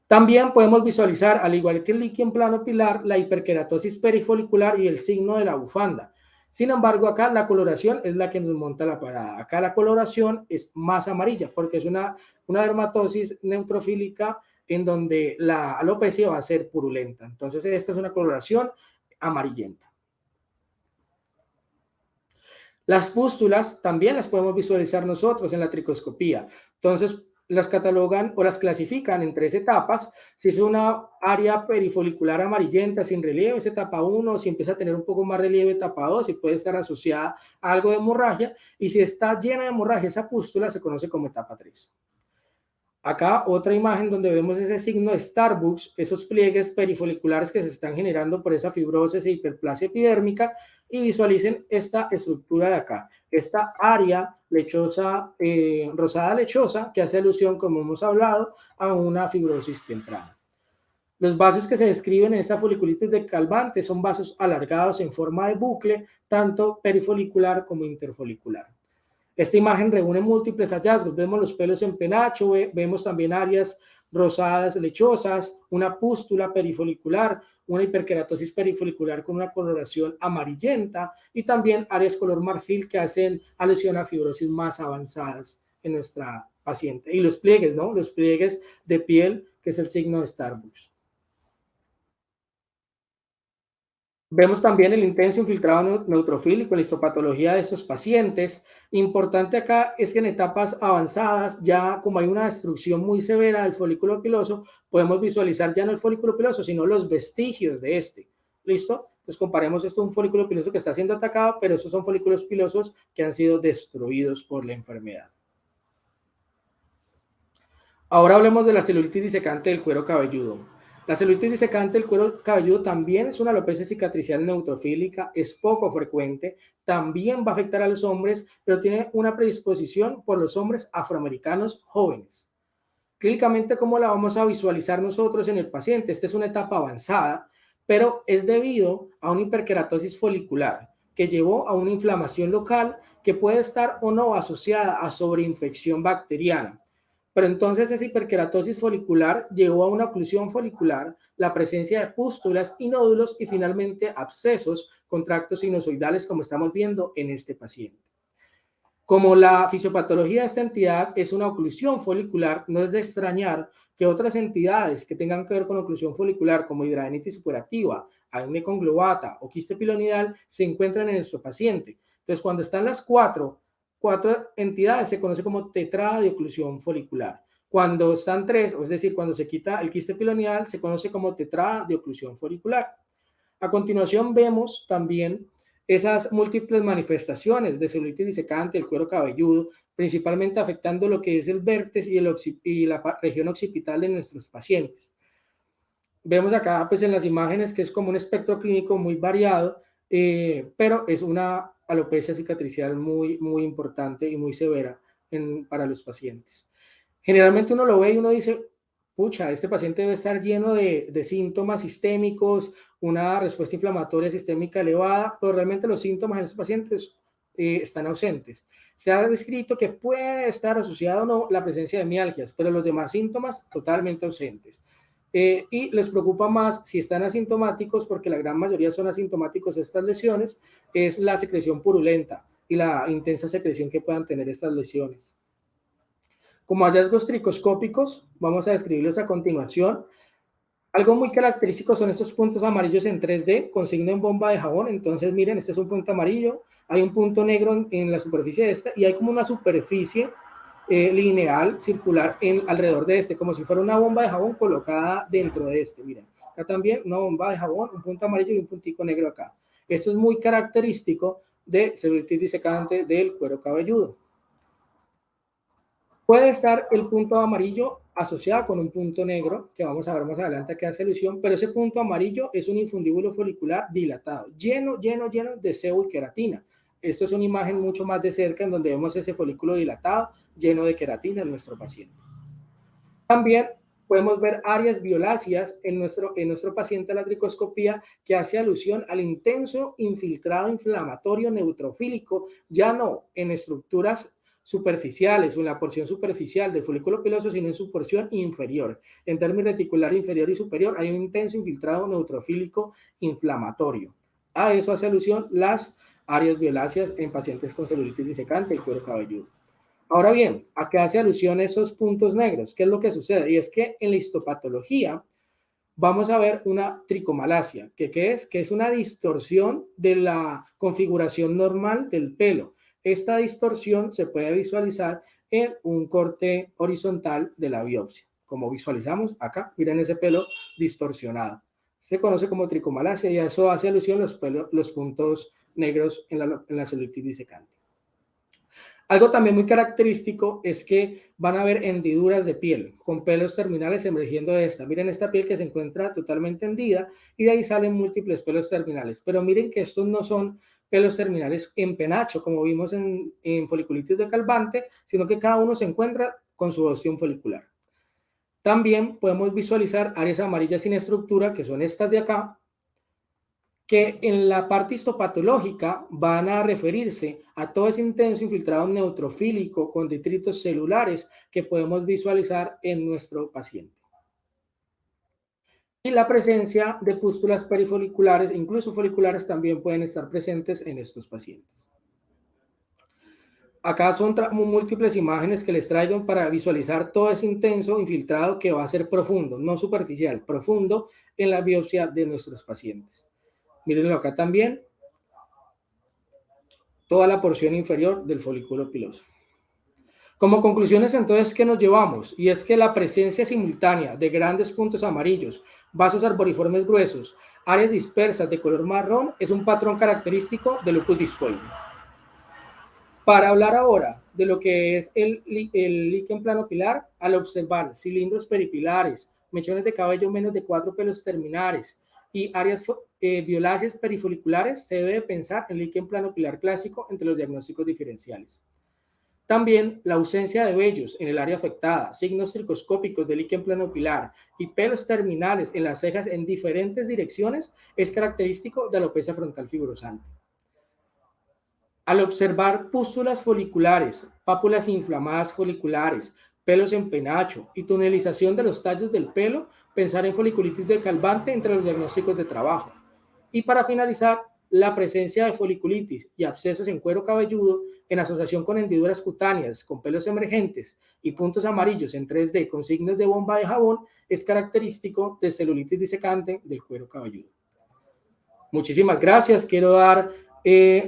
También podemos visualizar, al igual que el líquido en plano pilar, la hiperkeratosis perifolicular y el signo de la bufanda. Sin embargo, acá la coloración es la que nos monta la parada. Acá la coloración es más amarilla porque es una dermatosis neutrofílica en donde la alopecia va a ser purulenta. Entonces, esta es una coloración amarillenta. Las pústulas también las podemos visualizar nosotros en la tricoscopía. Entonces, las catalogan o las clasifican en 3 etapas. Si es una área perifolicular amarillenta sin relieve, es etapa 1. Si empieza a tener un poco más relieve, etapa 2, y puede estar asociada a algo de hemorragia. Y si está llena de hemorragia, esa pústula se conoce como etapa 3. Acá otra imagen donde vemos ese signo de Starbucks, esos pliegues perifoliculares que se están generando por esa fibrosis e hiperplasia epidérmica, y visualicen esta estructura de acá, esta área lechosa, rosada lechosa, que hace alusión, como hemos hablado, a una fibrosis temprana. Los vasos que se describen en esta foliculitis de Calvante son vasos alargados en forma de bucle, tanto perifolicular como interfolicular. Esta imagen reúne múltiples hallazgos. Vemos los pelos en penacho, vemos también áreas rosadas lechosas, una pústula perifolicular, una hiperkeratosis perifolicular con una coloración amarillenta y también áreas color marfil que hacen alusión a fibrosis más avanzadas en nuestra paciente. Y los pliegues, ¿no? Los pliegues de piel, que es el signo de Starbucks. Vemos también el intenso infiltrado neutrofílico en la histopatología de estos pacientes. Importante acá es que en etapas avanzadas, ya como hay una destrucción muy severa del folículo piloso, podemos visualizar ya no el folículo piloso, sino los vestigios de este. ¿Listo? Entonces comparemos esto a un folículo piloso que está siendo atacado, pero estos son folículos pilosos que han sido destruidos por la enfermedad. Ahora hablemos de la celulitis disecante del cuero cabelludo. La celulitis disecante del cuero cabelludo también es una alopecia cicatricial neutrofílica, es poco frecuente, también va a afectar a los hombres, pero tiene una predisposición por los hombres afroamericanos jóvenes. Clínicamente, ¿cómo la vamos a visualizar nosotros en el paciente? Esta es una etapa avanzada, pero es debido a una hiperkeratosis folicular que llevó a una inflamación local que puede estar o no asociada a sobreinfección bacteriana. Pero entonces esa hiperkeratosis folicular llevó a una oclusión folicular, la presencia de pústulas y nódulos y finalmente abscesos con tractos sinusoidales, como estamos viendo en este paciente. Como la fisiopatología de esta entidad es una oclusión folicular, no es de extrañar que otras entidades que tengan que ver con oclusión folicular, como hidradenitis supurativa, acné conglobata o quiste pilonidal, se encuentran en nuestro paciente. Entonces, cuando están las cuatro entidades, se conoce como tetrada de oclusión folicular. Cuando están 3, es decir, cuando se quita el quiste pilonidal, se conoce como tetrada de oclusión folicular. A continuación vemos también esas múltiples manifestaciones de celulitis disecante del cuero cabelludo, principalmente afectando lo que es el vértex y la región occipital de nuestros pacientes. Vemos acá pues en las imágenes que es como un espectro clínico muy variado, pero es una alopecia cicatricial muy, muy importante y muy severa para los pacientes. Generalmente uno lo ve y uno dice, pucha, este paciente debe estar lleno de síntomas sistémicos, una respuesta inflamatoria sistémica elevada, pero realmente los síntomas en estos pacientes están ausentes. Se ha descrito que puede estar asociado o no la presencia de mialgias, pero los demás síntomas totalmente ausentes. Y les preocupa más si están asintomáticos, porque la gran mayoría son asintomáticos de estas lesiones, es la secreción purulenta y la intensa secreción que puedan tener estas lesiones. Como hallazgos tricoscópicos, vamos a describirlos a continuación. Algo muy característico son estos puntos amarillos en 3D con signo en bomba de jabón. Entonces, miren, este es un punto amarillo, hay un punto negro en la superficie de esta y hay como una superficie lineal, circular alrededor de este, como si fuera una bomba de jabón colocada dentro de este. Miren, acá también una bomba de jabón, un punto amarillo y un puntico negro acá. Esto es muy característico de celulitis disecante del cuero cabelludo. Puede estar el punto amarillo asociado con un punto negro, que vamos a ver más adelante a qué hace alusión, pero ese punto amarillo es un infundíbulo folicular dilatado, lleno de sebo y queratina. Esto es una imagen mucho más de cerca en donde vemos ese folículo dilatado, lleno de queratina en nuestro paciente. También podemos ver áreas violáceas en nuestro paciente a la tricoscopía que hace alusión al intenso infiltrado inflamatorio neutrofílico, ya no en estructuras superficiales o en la porción superficial del folículo piloso, sino en su porción inferior. En términos reticular inferior y superior hay un intenso infiltrado neutrofílico inflamatorio. A eso hace alusión las áreas violáceas en pacientes con celulitis disecante y cuero cabelludo. Ahora bien, ¿a qué hace alusión esos puntos negros? ¿Qué es lo que sucede? Y es que en la histopatología vamos a ver una tricomalacia. ¿Qué es? Que es una distorsión de la configuración normal del pelo. Esta distorsión se puede visualizar en un corte horizontal de la biopsia, como visualizamos acá. Miren ese pelo distorsionado. Se conoce como tricomalacia y a eso hace alusión los puntos negros en la celulitis disecante. Algo también muy característico es que van a haber hendiduras de piel con pelos terminales emergiendo de esta. Miren esta piel que se encuentra totalmente hendida y de ahí salen múltiples pelos terminales. Pero miren que estos no son pelos terminales en penacho, como vimos en foliculitis de Calvante, sino que cada uno se encuentra con su ostión folicular. También podemos visualizar áreas amarillas sin estructura, que son estas de acá, que en la parte histopatológica van a referirse a todo ese intenso infiltrado neutrofílico con detritos celulares que podemos visualizar en nuestro paciente. Y la presencia de pústulas perifoliculares, incluso foliculares, también pueden estar presentes en estos pacientes. Acá son múltiples imágenes que les traigo para visualizar todo ese intenso infiltrado que va a ser profundo, no superficial, profundo en la biopsia de nuestros pacientes. Mírenlo acá también, toda la porción inferior del folículo piloso. Como conclusiones, entonces, ¿qué nos llevamos? Y es que la presencia simultánea de grandes puntos amarillos, vasos arboriformes gruesos, áreas dispersas de color marrón, es un patrón característico del lupus discoide. Para hablar ahora de lo que es el líquen planopilar, al observar cilindros peripilares, mechones de cabello menos de 4 pelos terminales, y áreas violáceas perifoliculares, se debe pensar en líquen planopilar clásico entre los diagnósticos diferenciales. También la ausencia de vellos en el área afectada, signos tricoscópicos de líquen planopilar y pelos terminales en las cejas en diferentes direcciones es característico de alopecia frontal fibrosante. Al observar pústulas foliculares, pápulas inflamadas foliculares, pelos en penacho y tunelización de los tallos del pelo, pensar en foliculitis de Calvante entre los diagnósticos de trabajo. Y para finalizar, la presencia de foliculitis y abscesos en cuero cabelludo en asociación con hendiduras cutáneas, con pelos emergentes y puntos amarillos en 3D con signos de bomba de jabón es característico de celulitis disecante del cuero cabelludo. Muchísimas gracias. Quiero dar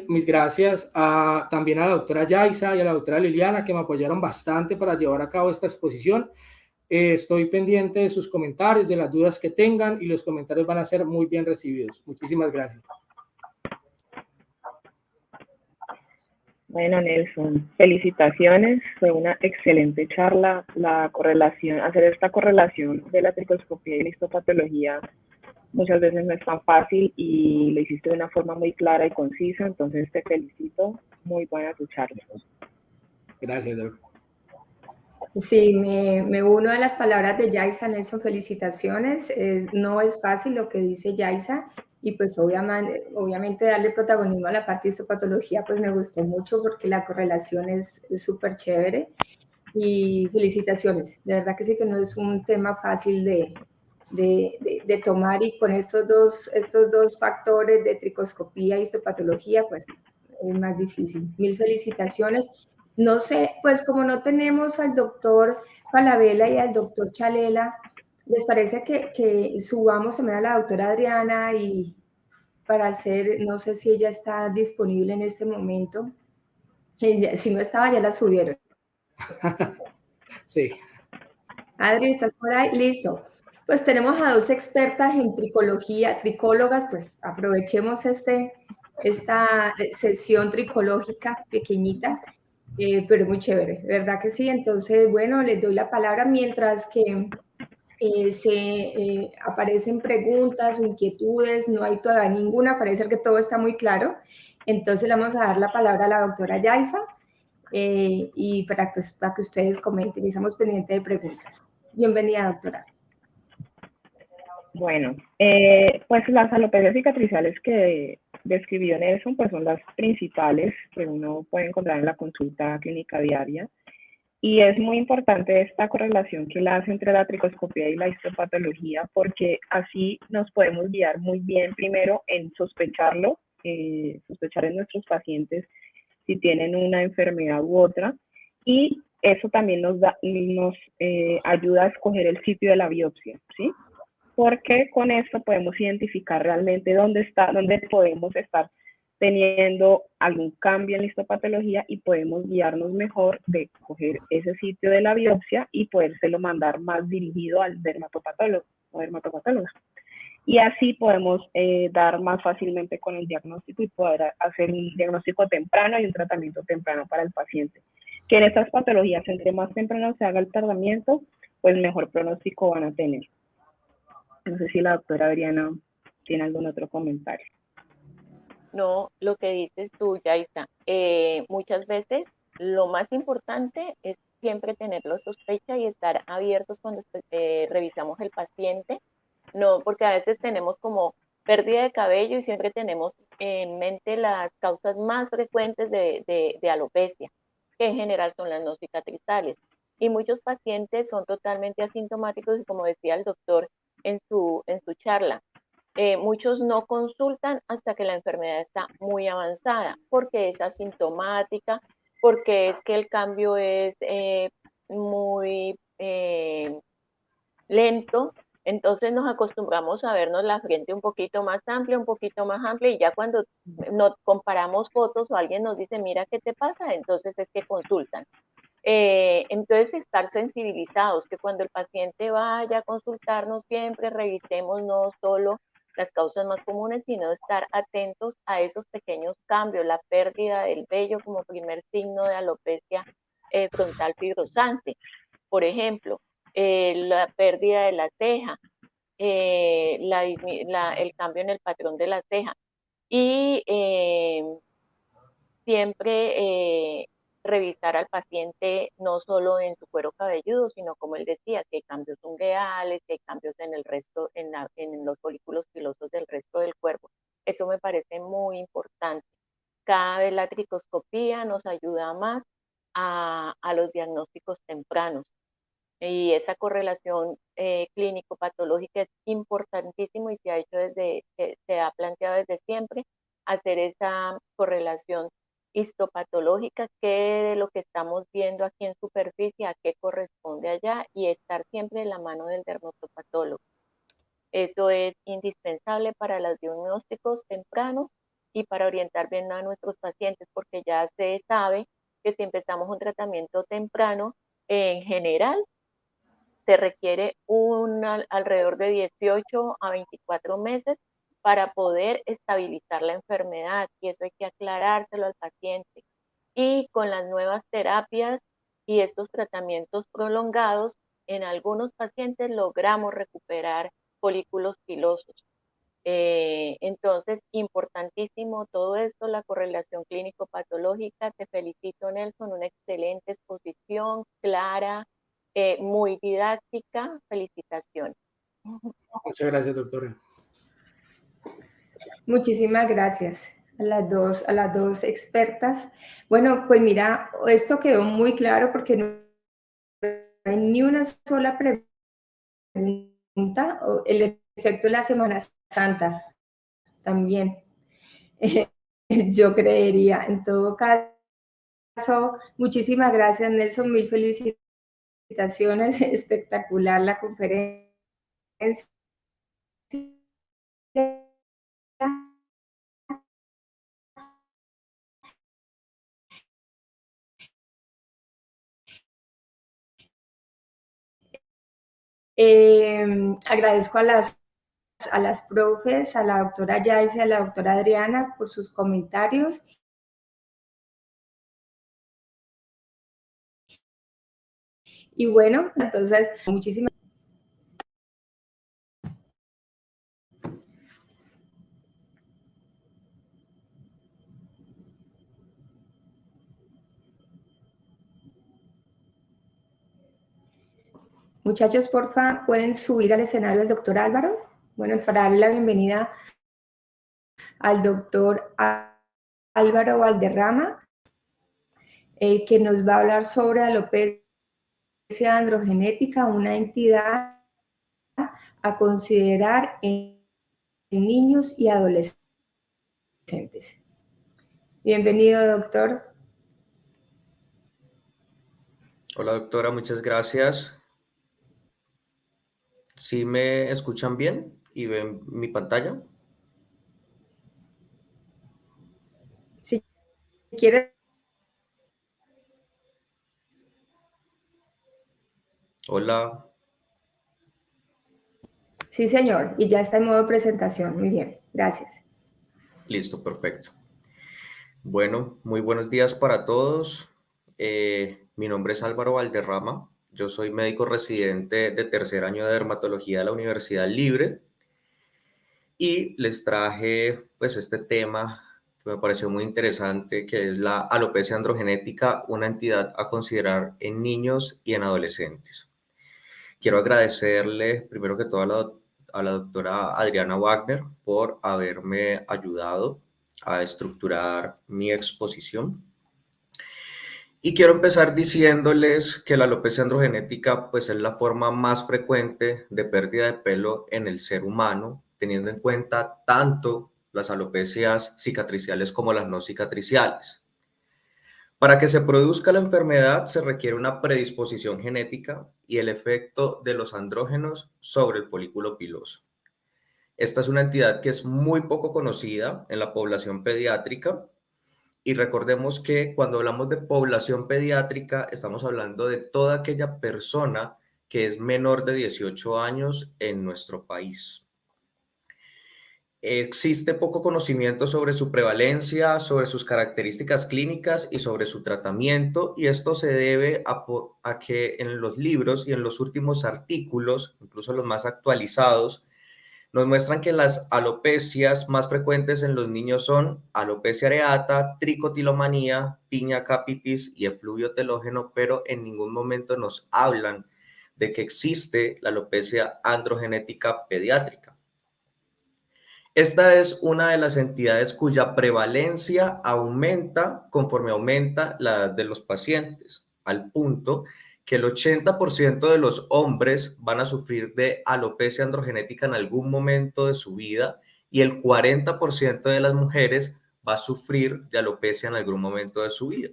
mis gracias también a la doctora Yaisa y a la doctora Liliana, que me apoyaron bastante para llevar a cabo esta exposición. Estoy pendiente de sus comentarios, de las dudas que tengan, y los comentarios van a ser muy bien recibidos. Muchísimas gracias. Bueno, Nelson, felicitaciones. Fue una excelente charla. Hacer esta correlación de la tricoscopía y la histopatología muchas veces no es tan fácil y lo hiciste de una forma muy clara y concisa, entonces te felicito. Muy buena tu charla. Gracias, doctor. Sí, me uno a las palabras de Yaisa, Nelson, felicitaciones. No es fácil lo que dice Yaisa y pues obviamente darle protagonismo a la parte de histopatología pues me gustó mucho porque la correlación es súper chévere y felicitaciones. De verdad que sí que no es un tema fácil de tomar y con estos dos factores de tricoscopía y histopatología pues es más difícil. Mil felicitaciones. No sé, pues como no tenemos al doctor Falabella y al doctor Chalela, ¿les parece que subamos también a la doctora Adriana y para hacer, no sé si ella está disponible en este momento? Si no estaba, ya la subieron. Sí. Adri, ¿estás por ahí? Listo. Pues tenemos a dos expertas en tricología, tricólogas, pues aprovechemos esta sesión tricológica pequeñita. pero muy chévere, ¿verdad que sí? Entonces, bueno, les doy la palabra mientras que aparecen preguntas o inquietudes, no hay todavía ninguna, parece que todo está muy claro. Entonces le vamos a dar la palabra a la doctora Yaisa y para que ustedes comenten y estamos pendientes de preguntas. Bienvenida, doctora. Bueno, pues las alopecias cicatriciales que describió Nelson, pues son las principales que uno puede encontrar en la consulta clínica diaria. Y es muy importante esta correlación que la hace entre la tricoscopía y la histopatología, porque así nos podemos guiar muy bien primero en sospecharlo, sospechar en nuestros pacientes si tienen una enfermedad u otra, y eso también nos ayuda a escoger el sitio de la biopsia, ¿sí? Porque con esto podemos identificar realmente dónde podemos estar teniendo algún cambio en la histopatología y podemos guiarnos mejor de coger ese sitio de la biopsia y podérselo mandar más dirigido al dermatopatólogo o dermatopatóloga. Y así podemos dar más fácilmente con el diagnóstico y poder hacer un diagnóstico temprano y un tratamiento temprano para el paciente. Que en estas patologías, entre más temprano se haga el tratamiento, pues mejor pronóstico van a tener. No sé si la doctora Adriana tiene algún otro comentario. No, lo que dices tú, Yaisa, muchas veces lo más importante es siempre tenerlo sospecha y estar abiertos cuando revisamos el paciente, no, porque a veces tenemos como pérdida de cabello y siempre tenemos en mente las causas más frecuentes de alopecia, que en general son las no cicatrizales. Y muchos pacientes son totalmente asintomáticos y como decía el doctor en su charla, muchos no consultan hasta que la enfermedad está muy avanzada, porque es asintomática, porque es que el cambio es muy lento, entonces nos acostumbramos a vernos la frente un poquito más amplia, y ya cuando nos comparamos fotos o alguien nos dice, mira, ¿qué te pasa? Entonces es que consultan. Entonces, estar sensibilizados, que cuando el paciente vaya a consultarnos, siempre revisemos no solo las causas más comunes, sino estar atentos a esos pequeños cambios, la pérdida del vello como primer signo de alopecia frontal fibrosante, por ejemplo, la pérdida de la ceja, el cambio en el patrón de la ceja. Y siempre revisar al paciente no solo en su cuero cabelludo, sino como él decía, que hay cambios ungueales, que hay cambios en el resto, en los folículos pilosos del resto del cuerpo. Eso me parece muy importante. Cada vez la tricoscopía nos ayuda más a los diagnósticos tempranos. Y esa correlación clínico-patológica es importantísimo y se ha hecho se ha planteado desde siempre hacer esa correlación histopatológica, qué de lo que estamos viendo aquí en superficie, a qué corresponde allá y estar siempre en la mano del dermatopatólogo. Eso es indispensable para los diagnósticos tempranos y para orientar bien a nuestros pacientes, porque ya se sabe que si empezamos un tratamiento temprano, en general, se requiere alrededor de 18 a 24 meses para poder estabilizar la enfermedad y eso hay que aclarárselo al paciente. Y con las nuevas terapias y estos tratamientos prolongados, en algunos pacientes logramos recuperar folículos pilosos. Entonces, importantísimo todo esto, la correlación clínico-patológica. Te felicito, Nelson, una excelente exposición, clara, muy didáctica. Felicitaciones. Muchas gracias, doctora. Muchísimas gracias a las dos expertas. Bueno, pues mira, esto quedó muy claro porque no hay ni una sola pregunta. El efecto de la Semana Santa también, yo creería. En todo caso, muchísimas gracias, Nelson, mil felicitaciones, espectacular la conferencia. Agradezco a las profes, a la doctora Yaisa y a la doctora Adriana por sus comentarios Y bueno, entonces, muchísimas muchachos, porfa, ¿pueden subir al escenario al doctor Álvaro? Bueno, para darle la bienvenida al doctor Álvaro Valderrama, que nos va a hablar sobre alopecia androgenética, una entidad a considerar en niños y adolescentes. Bienvenido, doctor. Hola doctora, muchas gracias. ¿Sí me escuchan bien y ven mi pantalla? Si quieres. Hola. Sí, señor, y ya está en modo presentación. Muy bien, gracias. Listo, perfecto. Bueno, muy buenos días para todos. Mi nombre es Álvaro Valderrama. Yo soy médico residente de tercer año de dermatología de la Universidad Libre y les traje pues este tema que me pareció muy interesante, que es la alopecia androgenética, una entidad a considerar en niños y en adolescentes. Quiero agradecerle primero que todo a la doctora Adriana Wagner por haberme ayudado a estructurar mi exposición. Y quiero empezar diciéndoles que la alopecia androgenética pues es la forma más frecuente de pérdida de pelo en el ser humano, teniendo en cuenta tanto las alopecias cicatriciales como las no cicatriciales. Para que se produzca la enfermedad se requiere una predisposición genética y el efecto de los andrógenos sobre el folículo piloso. Esta es una entidad que es muy poco conocida en la población pediátrica y recordemos que cuando hablamos de población pediátrica estamos hablando de toda aquella persona que es menor de 18 años en nuestro país. Existe poco conocimiento sobre su prevalencia, sobre sus características clínicas y sobre su tratamiento, y esto se debe a que en los libros y en los últimos artículos, incluso los más actualizados, nos muestran que las alopecias más frecuentes en los niños son alopecia areata, tricotilomanía, piña capitis y efluvio telógeno, pero en ningún momento nos hablan de que existe la alopecia androgenética pediátrica. Esta es una de las entidades cuya prevalencia aumenta conforme aumenta la edad de los pacientes, al punto que el 80% de los hombres van a sufrir de alopecia androgenética en algún momento de su vida y el 40% de las mujeres va a sufrir de alopecia en algún momento de su vida.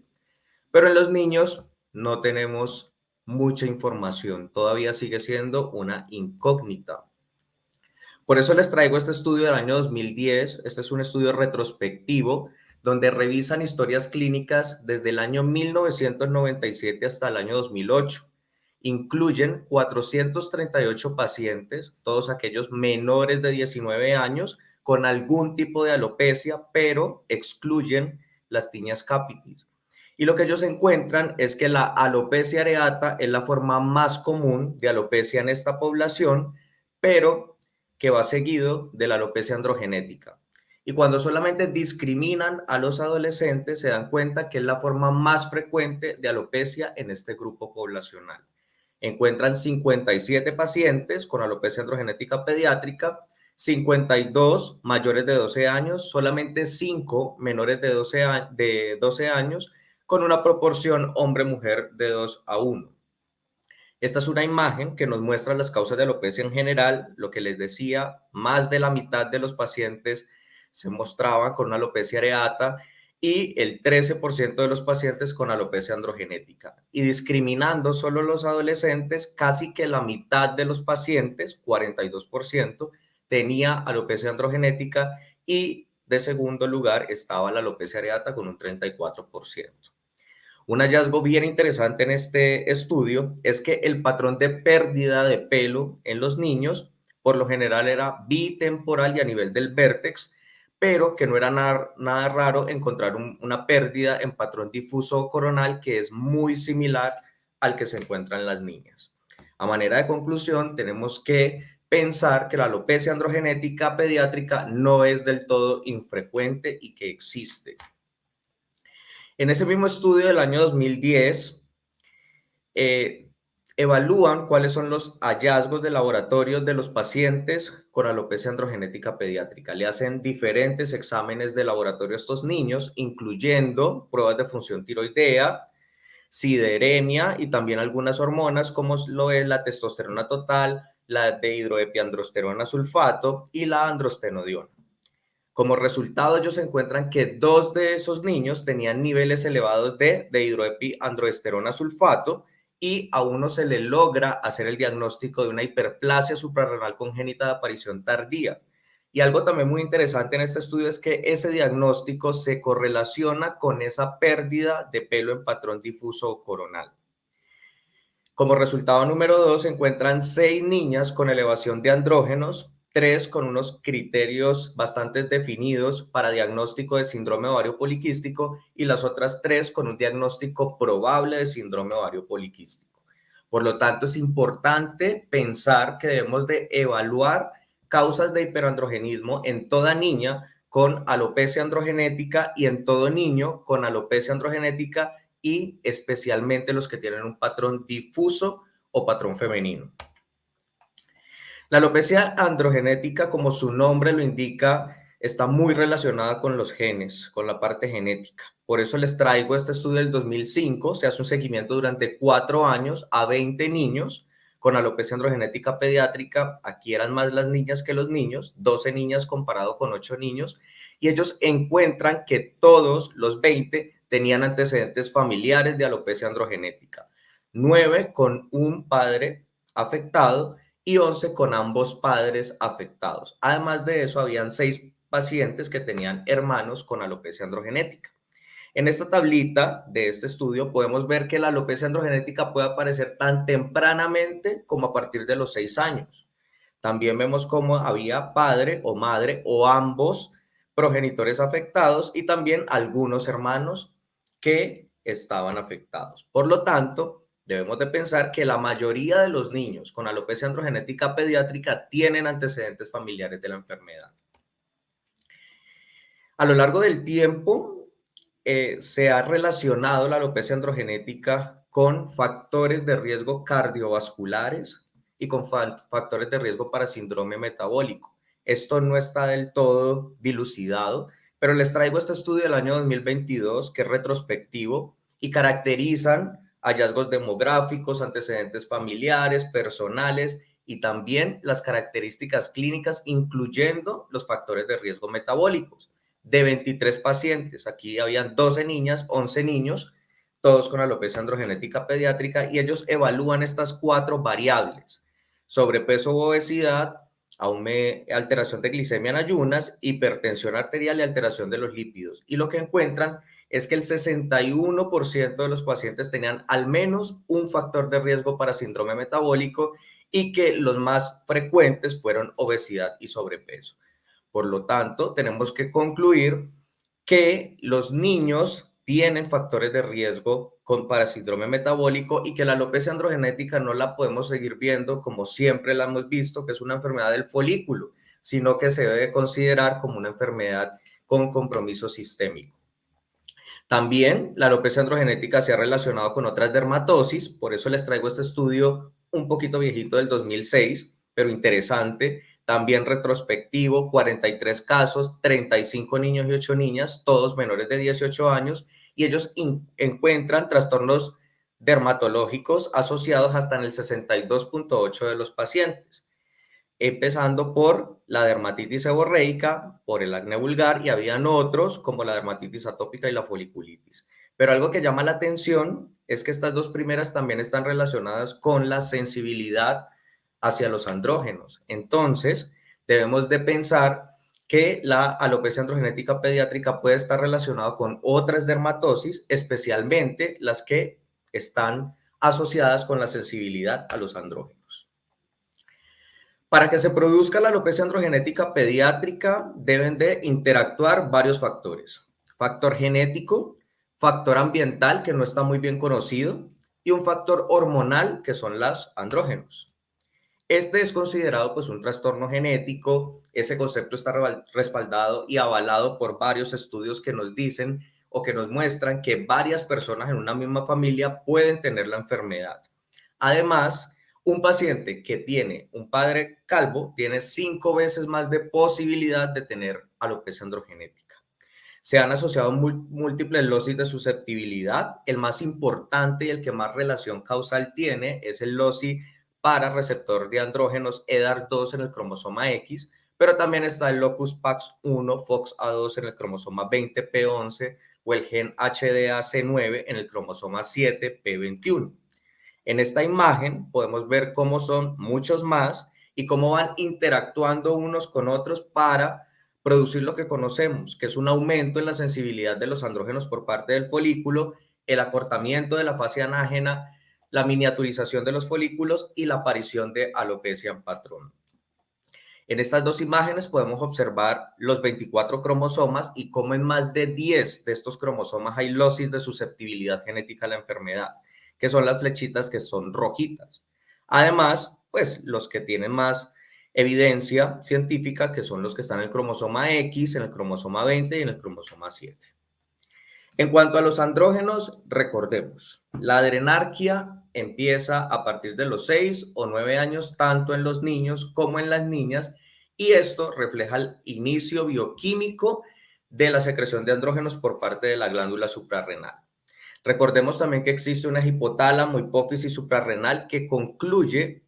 Pero en los niños no tenemos mucha información, todavía sigue siendo una incógnita. Por eso les traigo este estudio del año 2010. Este es un estudio retrospectivo donde revisan historias clínicas desde el año 1997 hasta el año 2008. Incluyen 438 pacientes, todos aquellos menores de 19 años con algún tipo de alopecia, pero excluyen las tiñas capitis. Y lo que ellos encuentran es que la alopecia areata es la forma más común de alopecia en esta población, pero que va seguido de la alopecia androgenética. Y cuando solamente discriminan a los adolescentes, se dan cuenta que es la forma más frecuente de alopecia en este grupo poblacional. Encuentran 57 pacientes con alopecia androgenética pediátrica, 52 mayores de 12 años, solamente 5 menores de 12 años, con una proporción hombre-mujer de 2 a 1. Esta es una imagen que nos muestra las causas de alopecia en general. Lo que les decía, más de la mitad de los pacientes se mostraban con una alopecia areata y el 13% de los pacientes con alopecia androgenética. Y discriminando solo los adolescentes, casi que la mitad de los pacientes, 42%, tenía alopecia androgenética y de segundo lugar estaba la alopecia areata con un 34%. Un hallazgo bien interesante en este estudio es que el patrón de pérdida de pelo en los niños por lo general era bitemporal y a nivel del vértex, pero que no era nada raro encontrar una pérdida en patrón difuso coronal que es muy similar al que se encuentran las niñas. A manera de conclusión, tenemos que pensar que la alopecia androgenética pediátrica no es del todo infrecuente y que existe. En ese mismo estudio del año 2010, evalúan cuáles son los hallazgos de laboratorio de los pacientes con alopecia androgenética pediátrica. Le hacen diferentes exámenes de laboratorio a estos niños, incluyendo pruebas de función tiroidea, sideremia y también algunas hormonas como lo es la testosterona total, la dehidroepiandrosterona sulfato y la androstenodiona. Como resultado, ellos encuentran que 2 de esos niños tenían niveles elevados de dehidroepiandrosterona sulfato y a uno se le logra hacer el diagnóstico de una hiperplasia suprarrenal congénita de aparición tardía. Y algo también muy interesante en este estudio es que ese diagnóstico se correlaciona con esa pérdida de pelo en patrón difuso coronal. Como resultado número 2, se encuentran 6 niñas con elevación de andrógenos, 3 con unos criterios bastante definidos para diagnóstico de síndrome ovario poliquístico y las otras 3 con un diagnóstico probable de síndrome ovario poliquístico. Por lo tanto, es importante pensar que debemos de evaluar causas de hiperandrogenismo en toda niña con alopecia androgenética y en todo niño con alopecia androgenética y especialmente los que tienen un patrón difuso o patrón femenino. La alopecia androgenética, como su nombre lo indica, está muy relacionada con los genes, con la parte genética. Por eso les traigo este estudio del 2005. Se hace un seguimiento durante 4 años a 20 niños con alopecia androgenética pediátrica. Aquí eran más las niñas que los niños, 12 niñas comparado con 8 niños. Y ellos encuentran que todos los 20 tenían antecedentes familiares de alopecia androgenética. 9 con un padre afectado y 11 con ambos padres afectados. Además de eso, habían 6 pacientes que tenían hermanos con alopecia androgenética. En esta tablita de este estudio podemos ver que la alopecia androgenética puede aparecer tan tempranamente como a partir de los 6 años. También vemos cómo había padre o madre o ambos progenitores afectados y también algunos hermanos que estaban afectados. Por lo tanto, debemos de pensar que la mayoría de los niños con alopecia androgenética pediátrica tienen antecedentes familiares de la enfermedad. A lo largo del tiempo, se ha relacionado la alopecia androgenética con factores de riesgo cardiovasculares y con factores de riesgo para síndrome metabólico. Esto no está del todo dilucidado, pero les traigo este estudio del año 2022 que es retrospectivo y caracterizan hallazgos demográficos, antecedentes familiares, personales y también las características clínicas, incluyendo los factores de riesgo metabólicos. De 23 pacientes, aquí habían 12 niñas, 11 niños, todos con alopecia androgenética pediátrica, y ellos evalúan estas 4 variables: sobrepeso u obesidad, alteración de glicemia en ayunas, hipertensión arterial y alteración de los lípidos. Y lo que encuentran es que el 61% de los pacientes tenían al menos un factor de riesgo para síndrome metabólico y que los más frecuentes fueron obesidad y sobrepeso. Por lo tanto, tenemos que concluir que los niños tienen factores de riesgo para síndrome metabólico y que la alopecia androgenética no la podemos seguir viendo como siempre la hemos visto, que es una enfermedad del folículo, sino que se debe considerar como una enfermedad con compromiso sistémico. También la alopecia androgenética se ha relacionado con otras dermatosis, por eso les traigo este estudio un poquito viejito del 2006, pero interesante, también retrospectivo, 43 casos, 35 niños y 8 niñas, todos menores de 18 años, y ellos encuentran trastornos dermatológicos asociados hasta en el 62.8% de los pacientes, empezando por la dermatitis seborreica, por el acné vulgar, y habían otros como la dermatitis atópica y la foliculitis. Pero algo que llama la atención es que estas 2 primeras también están relacionadas con la sensibilidad hacia los andrógenos. Entonces, debemos de pensar que la alopecia androgenética pediátrica puede estar relacionada con otras dermatosis, especialmente las que están asociadas con la sensibilidad a los andrógenos. Para que se produzca la alopecia androgenética pediátrica deben de interactuar varios factores. Factor genético, factor ambiental que no está muy bien conocido, y un factor hormonal que son los andrógenos. Este es considerado pues un trastorno genético. Ese concepto está respaldado y avalado por varios estudios que nos dicen o que nos muestran que varias personas en una misma familia pueden tener la enfermedad. Además, un paciente que tiene un padre calvo tiene 5 veces más de posibilidad de tener alopecia androgenética. Se han asociado múltiples locis de susceptibilidad. El más importante y el que más relación causal tiene es el loci para receptor de andrógenos EDAR2 en el cromosoma X, pero también está el locus PAX1 FOXA2 en el cromosoma 20p11 o el gen HDAC9 en el cromosoma 7p21. En esta imagen podemos ver cómo son muchos más y cómo van interactuando unos con otros para producir lo que conocemos, que es un aumento en la sensibilidad de los andrógenos por parte del folículo, el acortamiento de la fase anágena, la miniaturización de los folículos y la aparición de alopecia en patrón. En estas dos imágenes podemos observar los 24 cromosomas y cómo en más de 10 de estos cromosomas hay locis de susceptibilidad genética a la enfermedad, que son las flechitas que son rojitas. Además, pues los que tienen más evidencia científica, que son los que están en el cromosoma X, en el cromosoma 20 y en el cromosoma 7. En cuanto a los andrógenos, recordemos, la adrenarquia empieza a partir de los 6 o 9 años, tanto en los niños como en las niñas, y esto refleja el inicio bioquímico de la secreción de andrógenos por parte de la glándula suprarrenal. Recordemos también que existe una hipotálamo, hipófisis suprarrenal que concluye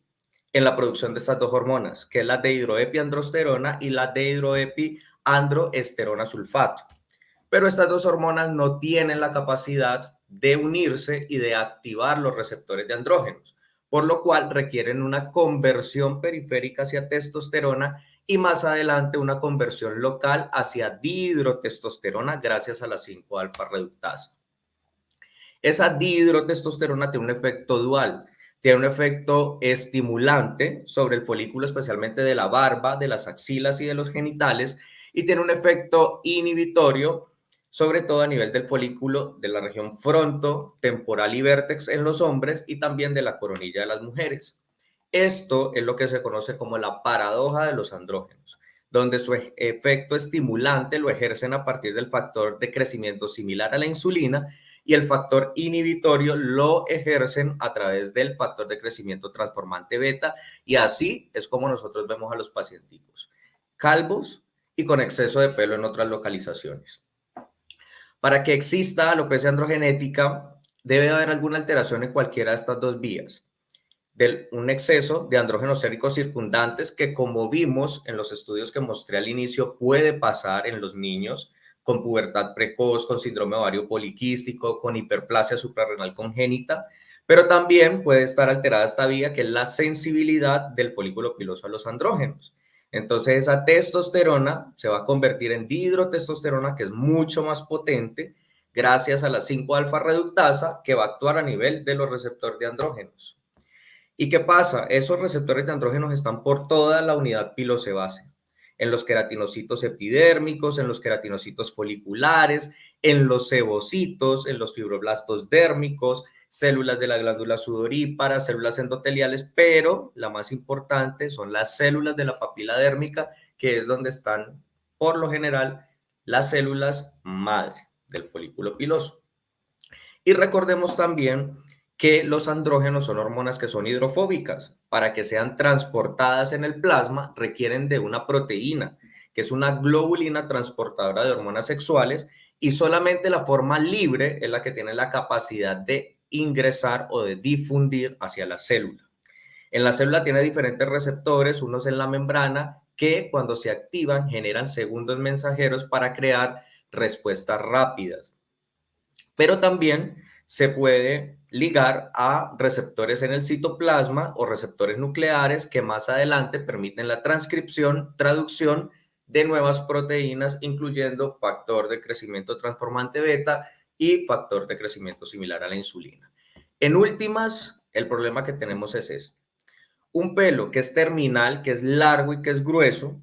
en la producción de estas dos hormonas, que es la dehidroepiandrosterona y la dehidroepiandroesterona sulfato. Pero estas dos hormonas no tienen la capacidad de unirse y de activar los receptores de andrógenos, por lo cual requieren una conversión periférica hacia testosterona y más adelante una conversión local hacia dihidrotestosterona gracias a la 5-alfa reductasa. Esa dihidrotestosterona tiene un efecto dual, tiene un efecto estimulante sobre el folículo, especialmente de la barba, de las axilas y de los genitales, y tiene un efecto inhibitorio, sobre todo a nivel del folículo de la región frontotemporal y vértex en los hombres y también de la coronilla de las mujeres. Esto es lo que se conoce como la paradoja de los andrógenos, donde su efecto estimulante lo ejercen a partir del factor de crecimiento similar a la insulina y el factor inhibitorio lo ejercen a través del factor de crecimiento transformante beta, y así es como nosotros vemos a los pacienticos, calvos y con exceso de pelo en otras localizaciones. Para que exista alopecia androgenética, debe haber alguna alteración en cualquiera de estas dos vías. Un exceso de andrógenos séricos circundantes que, como vimos en los estudios que mostré al inicio, puede pasar en los niños con pubertad precoz, con síndrome ovario poliquístico, con hiperplasia suprarrenal congénita, pero también puede estar alterada esta vía que es la sensibilidad del folículo piloso a los andrógenos. Entonces esa testosterona se va a convertir en dihidrotestosterona, que es mucho más potente gracias a la 5-alfa reductasa que va a actuar a nivel de los receptores de andrógenos. ¿Y qué pasa? Esos receptores de andrógenos están por toda la unidad pilosebácea, en los queratinocitos epidérmicos, en los queratinocitos foliculares, en los sebocitos, en los fibroblastos dérmicos, células de la glándula sudorípara, células endoteliales, pero la más importante son las células de la papila dérmica, que es donde están, por lo general, las células madre del folículo piloso. Y recordemos también que los andrógenos son hormonas que son hidrofóbicas. Para que sean transportadas en el plasma requieren de una proteína, que es una globulina transportadora de hormonas sexuales, y solamente la forma libre es la que tiene la capacidad de ingresar o de difundir hacia la célula. En la célula tiene diferentes receptores, unos en la membrana, que cuando se activan generan segundos mensajeros para crear respuestas rápidas. Pero también se puede ligar a receptores en el citoplasma o receptores nucleares que más adelante permiten la transcripción, traducción de nuevas proteínas, incluyendo factor de crecimiento transformante beta y factor de crecimiento similar a la insulina. En últimas, el problema que tenemos es este. Un pelo que es terminal, que es largo y que es grueso,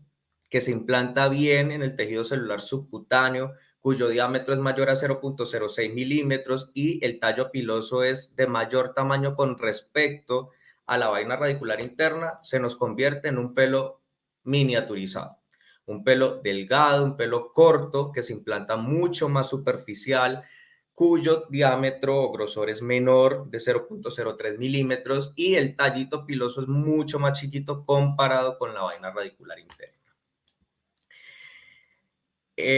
que se implanta bien en el tejido celular subcutáneo, cuyo diámetro es mayor a 0.06 milímetros y el tallo piloso es de mayor tamaño con respecto a la vaina radicular interna, se nos convierte en un pelo miniaturizado. Un pelo delgado, un pelo corto que se implanta mucho más superficial, cuyo diámetro o grosor es menor de 0.03 milímetros y el tallito piloso es mucho más chiquito comparado con la vaina radicular interna.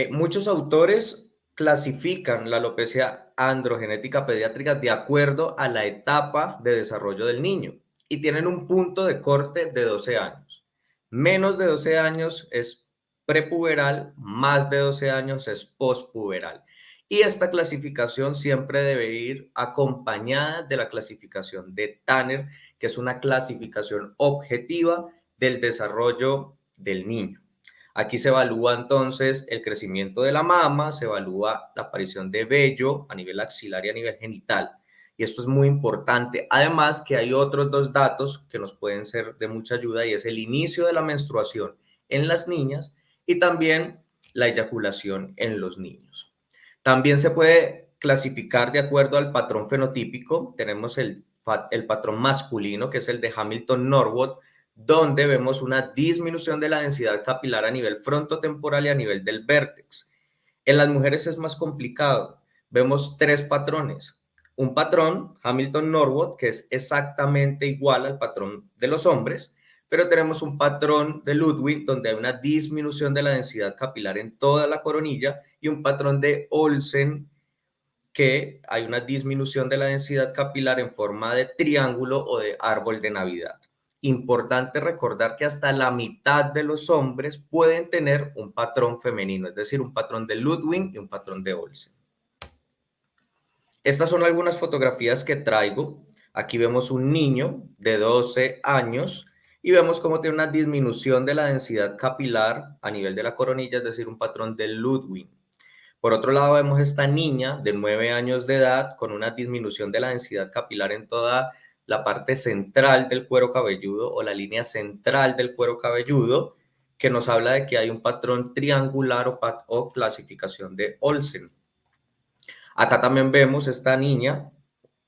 Muchos autores clasifican la alopecia androgenética pediátrica de acuerdo a la etapa de desarrollo del niño y tienen un punto de corte de 12 años. Menos de 12 años es prepuberal, más de 12 años es pospuberal. Y esta clasificación siempre debe ir acompañada de la clasificación de Tanner, que es una clasificación objetiva del desarrollo del niño. Aquí se evalúa entonces el crecimiento de la mama, se evalúa la aparición de vello a nivel axilar y a nivel genital. Y esto es muy importante. Además que hay otros dos datos que nos pueden ser de mucha ayuda y es el inicio de la menstruación en las niñas y también la eyaculación en los niños. También se puede clasificar de acuerdo al patrón fenotípico. Tenemos el patrón masculino, que es el de Hamilton-Norwood, donde vemos una disminución de la densidad capilar a nivel frontotemporal y a nivel del vértex. En las mujeres es más complicado. Vemos tres patrones. Un patrón, Hamilton-Norwood, que es exactamente igual al patrón de los hombres, pero tenemos un patrón de Ludwig, donde hay una disminución de la densidad capilar en toda la coronilla, y un patrón de Olsen, que hay una disminución de la densidad capilar en forma de triángulo o de árbol de Navidad. Importante recordar que hasta la mitad de los hombres pueden tener un patrón femenino, es decir, un patrón de Ludwig y un patrón de Olsen. Estas son algunas fotografías que traigo. Aquí vemos un niño de 12 años y vemos cómo tiene una disminución de la densidad capilar a nivel de la coronilla, es decir, un patrón de Ludwig. Por otro lado, vemos esta niña de 9 años de edad con una disminución de la densidad capilar en toda la parte central del cuero cabelludo o la línea central del cuero cabelludo, que nos habla de que hay un patrón triangular o clasificación de Olsen. Acá también vemos esta niña,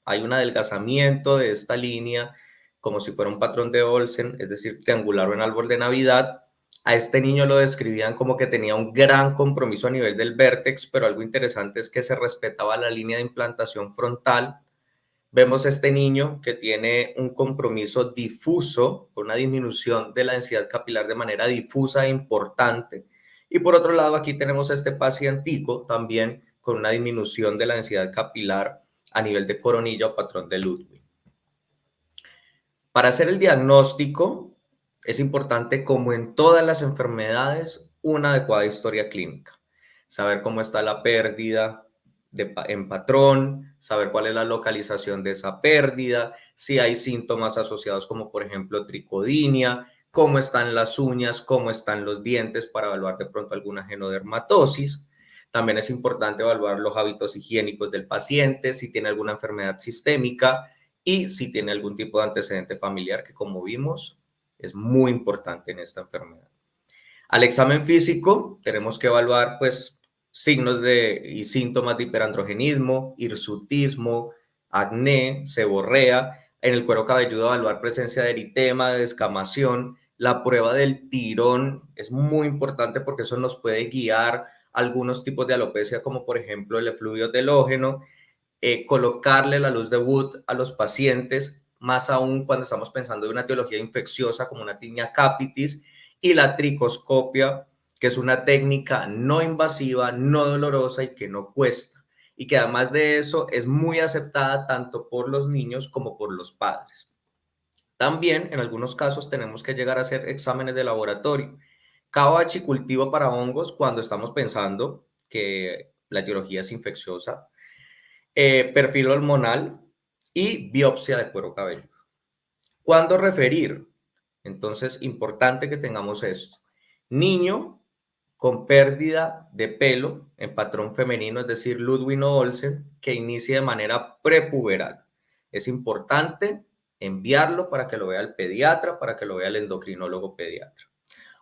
hay un adelgazamiento de esta línea como si fuera un patrón de Olsen, es decir, triangular o en árbol de Navidad. A este niño lo describían como que tenía un gran compromiso a nivel del vértex, pero algo interesante es que se respetaba la línea de implantación frontal. Vemos este niño que tiene un compromiso difuso, con una disminución de la densidad capilar de manera difusa e importante. Y por otro lado, aquí tenemos a este pacientico también con una disminución de la densidad capilar a nivel de coronilla o patrón de Ludwig. Para hacer el diagnóstico, es importante, como en todas las enfermedades, una adecuada historia clínica. Saber cómo está la pérdida en patrón, saber cuál es la localización de esa pérdida, si hay síntomas asociados como por ejemplo tricodinia, cómo están las uñas, cómo están los dientes para evaluar de pronto alguna genodermatosis. También es importante evaluar los hábitos higiénicos del paciente, si tiene alguna enfermedad sistémica y si tiene algún tipo de antecedente familiar, que como vimos es muy importante en esta enfermedad. Al examen físico tenemos que evaluar pues signos y síntomas de hiperandrogenismo, hirsutismo, acné, seborrea. En el cuero cabelludo evaluar presencia de eritema, de descamación. La prueba del tirón es muy importante porque eso nos puede guiar a algunos tipos de alopecia, como por ejemplo el efluvio telógeno. Colocarle la luz de Wood a los pacientes, más aún cuando estamos pensando en una etiología infecciosa como una tinea capitis, y la tricoscopia, que es una técnica no invasiva, no dolorosa y que no cuesta, y que además de eso es muy aceptada tanto por los niños como por los padres. También en algunos casos tenemos que llegar a hacer exámenes de laboratorio, KOH y cultivo para hongos cuando estamos pensando que la etiología es infecciosa, perfil hormonal y biopsia de cuero cabelludo. ¿Cuándo referir? Entonces, importante que tengamos esto. Niño con pérdida de pelo en patrón femenino, es decir, Ludwig o Olsen, que inicie de manera prepuberal. Es importante enviarlo para que lo vea el pediatra, para que lo vea el endocrinólogo pediatra.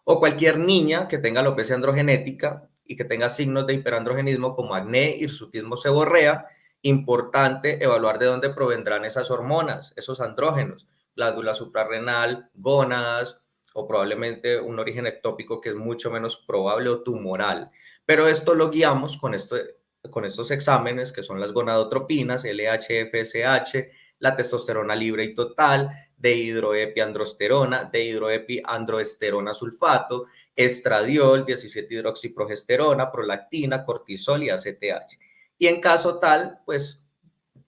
O cualquier niña que tenga alopecia androgenética y que tenga signos de hiperandrogenismo como acné, hirsutismo, seborrea, importante evaluar de dónde provendrán esas hormonas, esos andrógenos, glándula suprarrenal, gónadas o probablemente un origen ectópico que es mucho menos probable o tumoral. Pero esto lo guiamos con estos exámenes que son las gonadotropinas, LH, FSH, la testosterona libre y total, dehidroepiandrosterona, dehidroepiandroesterona sulfato, estradiol, 17-hidroxiprogesterona, prolactina, cortisol y ACTH. Y en caso tal, pues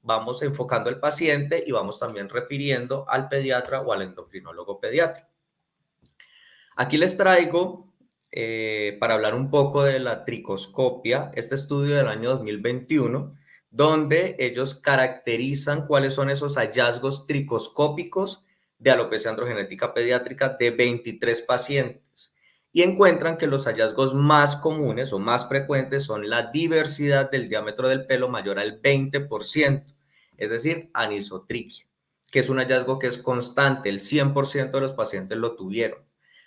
vamos enfocando al paciente y vamos también refiriendo al pediatra o al endocrinólogo pediatra. Aquí les traigo, para hablar un poco de la tricoscopia, este estudio del año 2021, donde ellos caracterizan cuáles son esos hallazgos tricoscópicos de alopecia androgenética pediátrica de 23 pacientes y encuentran que los hallazgos más comunes o más frecuentes son la diversidad del diámetro del pelo mayor al 20%, es decir, anisotriquia, que es un hallazgo que es constante, el 100% de los pacientes lo tuvieron.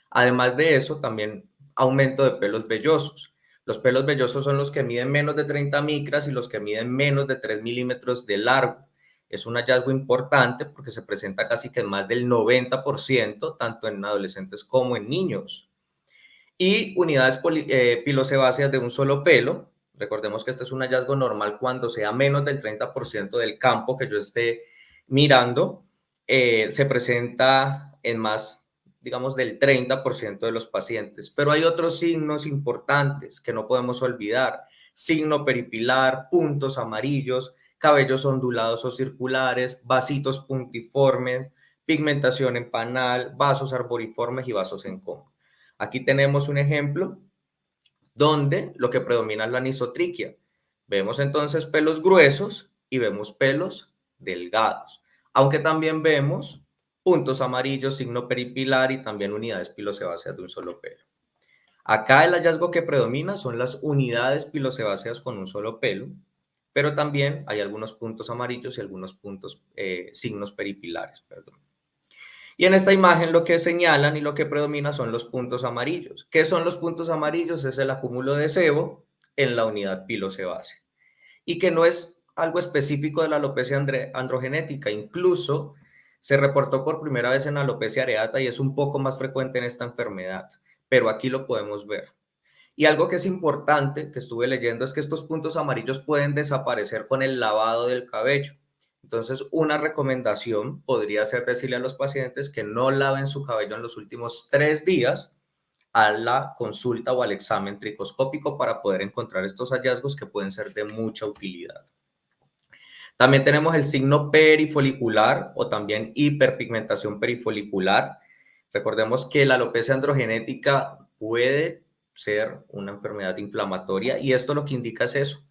Además de eso, también aumento de pelos vellosos. Los pelos vellosos son los que miden menos de 30 micras y los que miden menos de 3 milímetros de largo. Es un hallazgo importante porque se presenta casi que en más del 90%, tanto en adolescentes como en niños. Y unidades pilosebáceas de un solo pelo. Recordemos que este es un hallazgo normal cuando sea menos del 30% del campo que yo esté mirando. Se presenta en más, digamos, del 30% de los pacientes. Pero hay otros signos importantes que no podemos olvidar. Signo peripilar, puntos amarillos, cabellos ondulados o circulares, vasitos puntiformes, pigmentación en panal, vasos arboriformes y vasos en cono. Aquí tenemos un ejemplo donde lo que predomina es la anisotriquia. Vemos entonces pelos gruesos y vemos pelos delgados, aunque también vemos puntos amarillos, signo peripilar y también unidades pilosebáceas de un solo pelo. Acá el hallazgo que predomina son las unidades pilosebáceas con un solo pelo, pero también hay algunos puntos amarillos y algunos puntos, signos peripilares, perdón. Y en esta imagen lo que señalan y lo que predomina son los puntos amarillos. ¿Qué son los puntos amarillos? Es el acúmulo de sebo en la unidad pilosebácea. Y que no es algo específico de la alopecia androgenética. Incluso se reportó por primera vez en la alopecia areata y es un poco más frecuente en esta enfermedad. Pero aquí lo podemos ver. Y algo que es importante que estuve leyendo es que estos puntos amarillos pueden desaparecer con el lavado del cabello. Entonces, una recomendación podría ser decirle a los pacientes que no laven su cabello en los últimos 3 días a la consulta o al examen tricoscópico para poder encontrar estos hallazgos que pueden ser de mucha utilidad. También tenemos el signo perifolicular o también hiperpigmentación perifolicular. Recordemos que la alopecia androgenética puede ser una enfermedad inflamatoria y esto lo que indica es eso,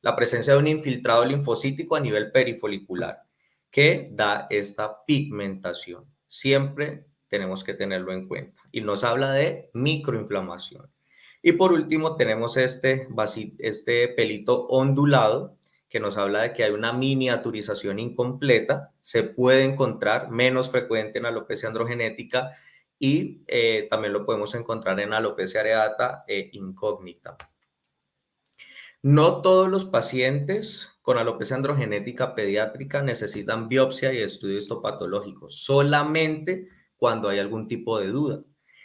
la presencia de un infiltrado linfocítico a nivel perifolicular que da esta pigmentación. Siempre tenemos que tenerlo en cuenta y nos habla de microinflamación. Y por último tenemos este pelito ondulado que nos habla de que hay una miniaturización incompleta, se puede encontrar menos frecuente en alopecia androgenética y también lo podemos encontrar en alopecia areata incógnita. No todos los pacientes con alopecia androgenética pediátrica necesitan biopsia y estudio histopatológico, solamente cuando hay algún tipo de duda.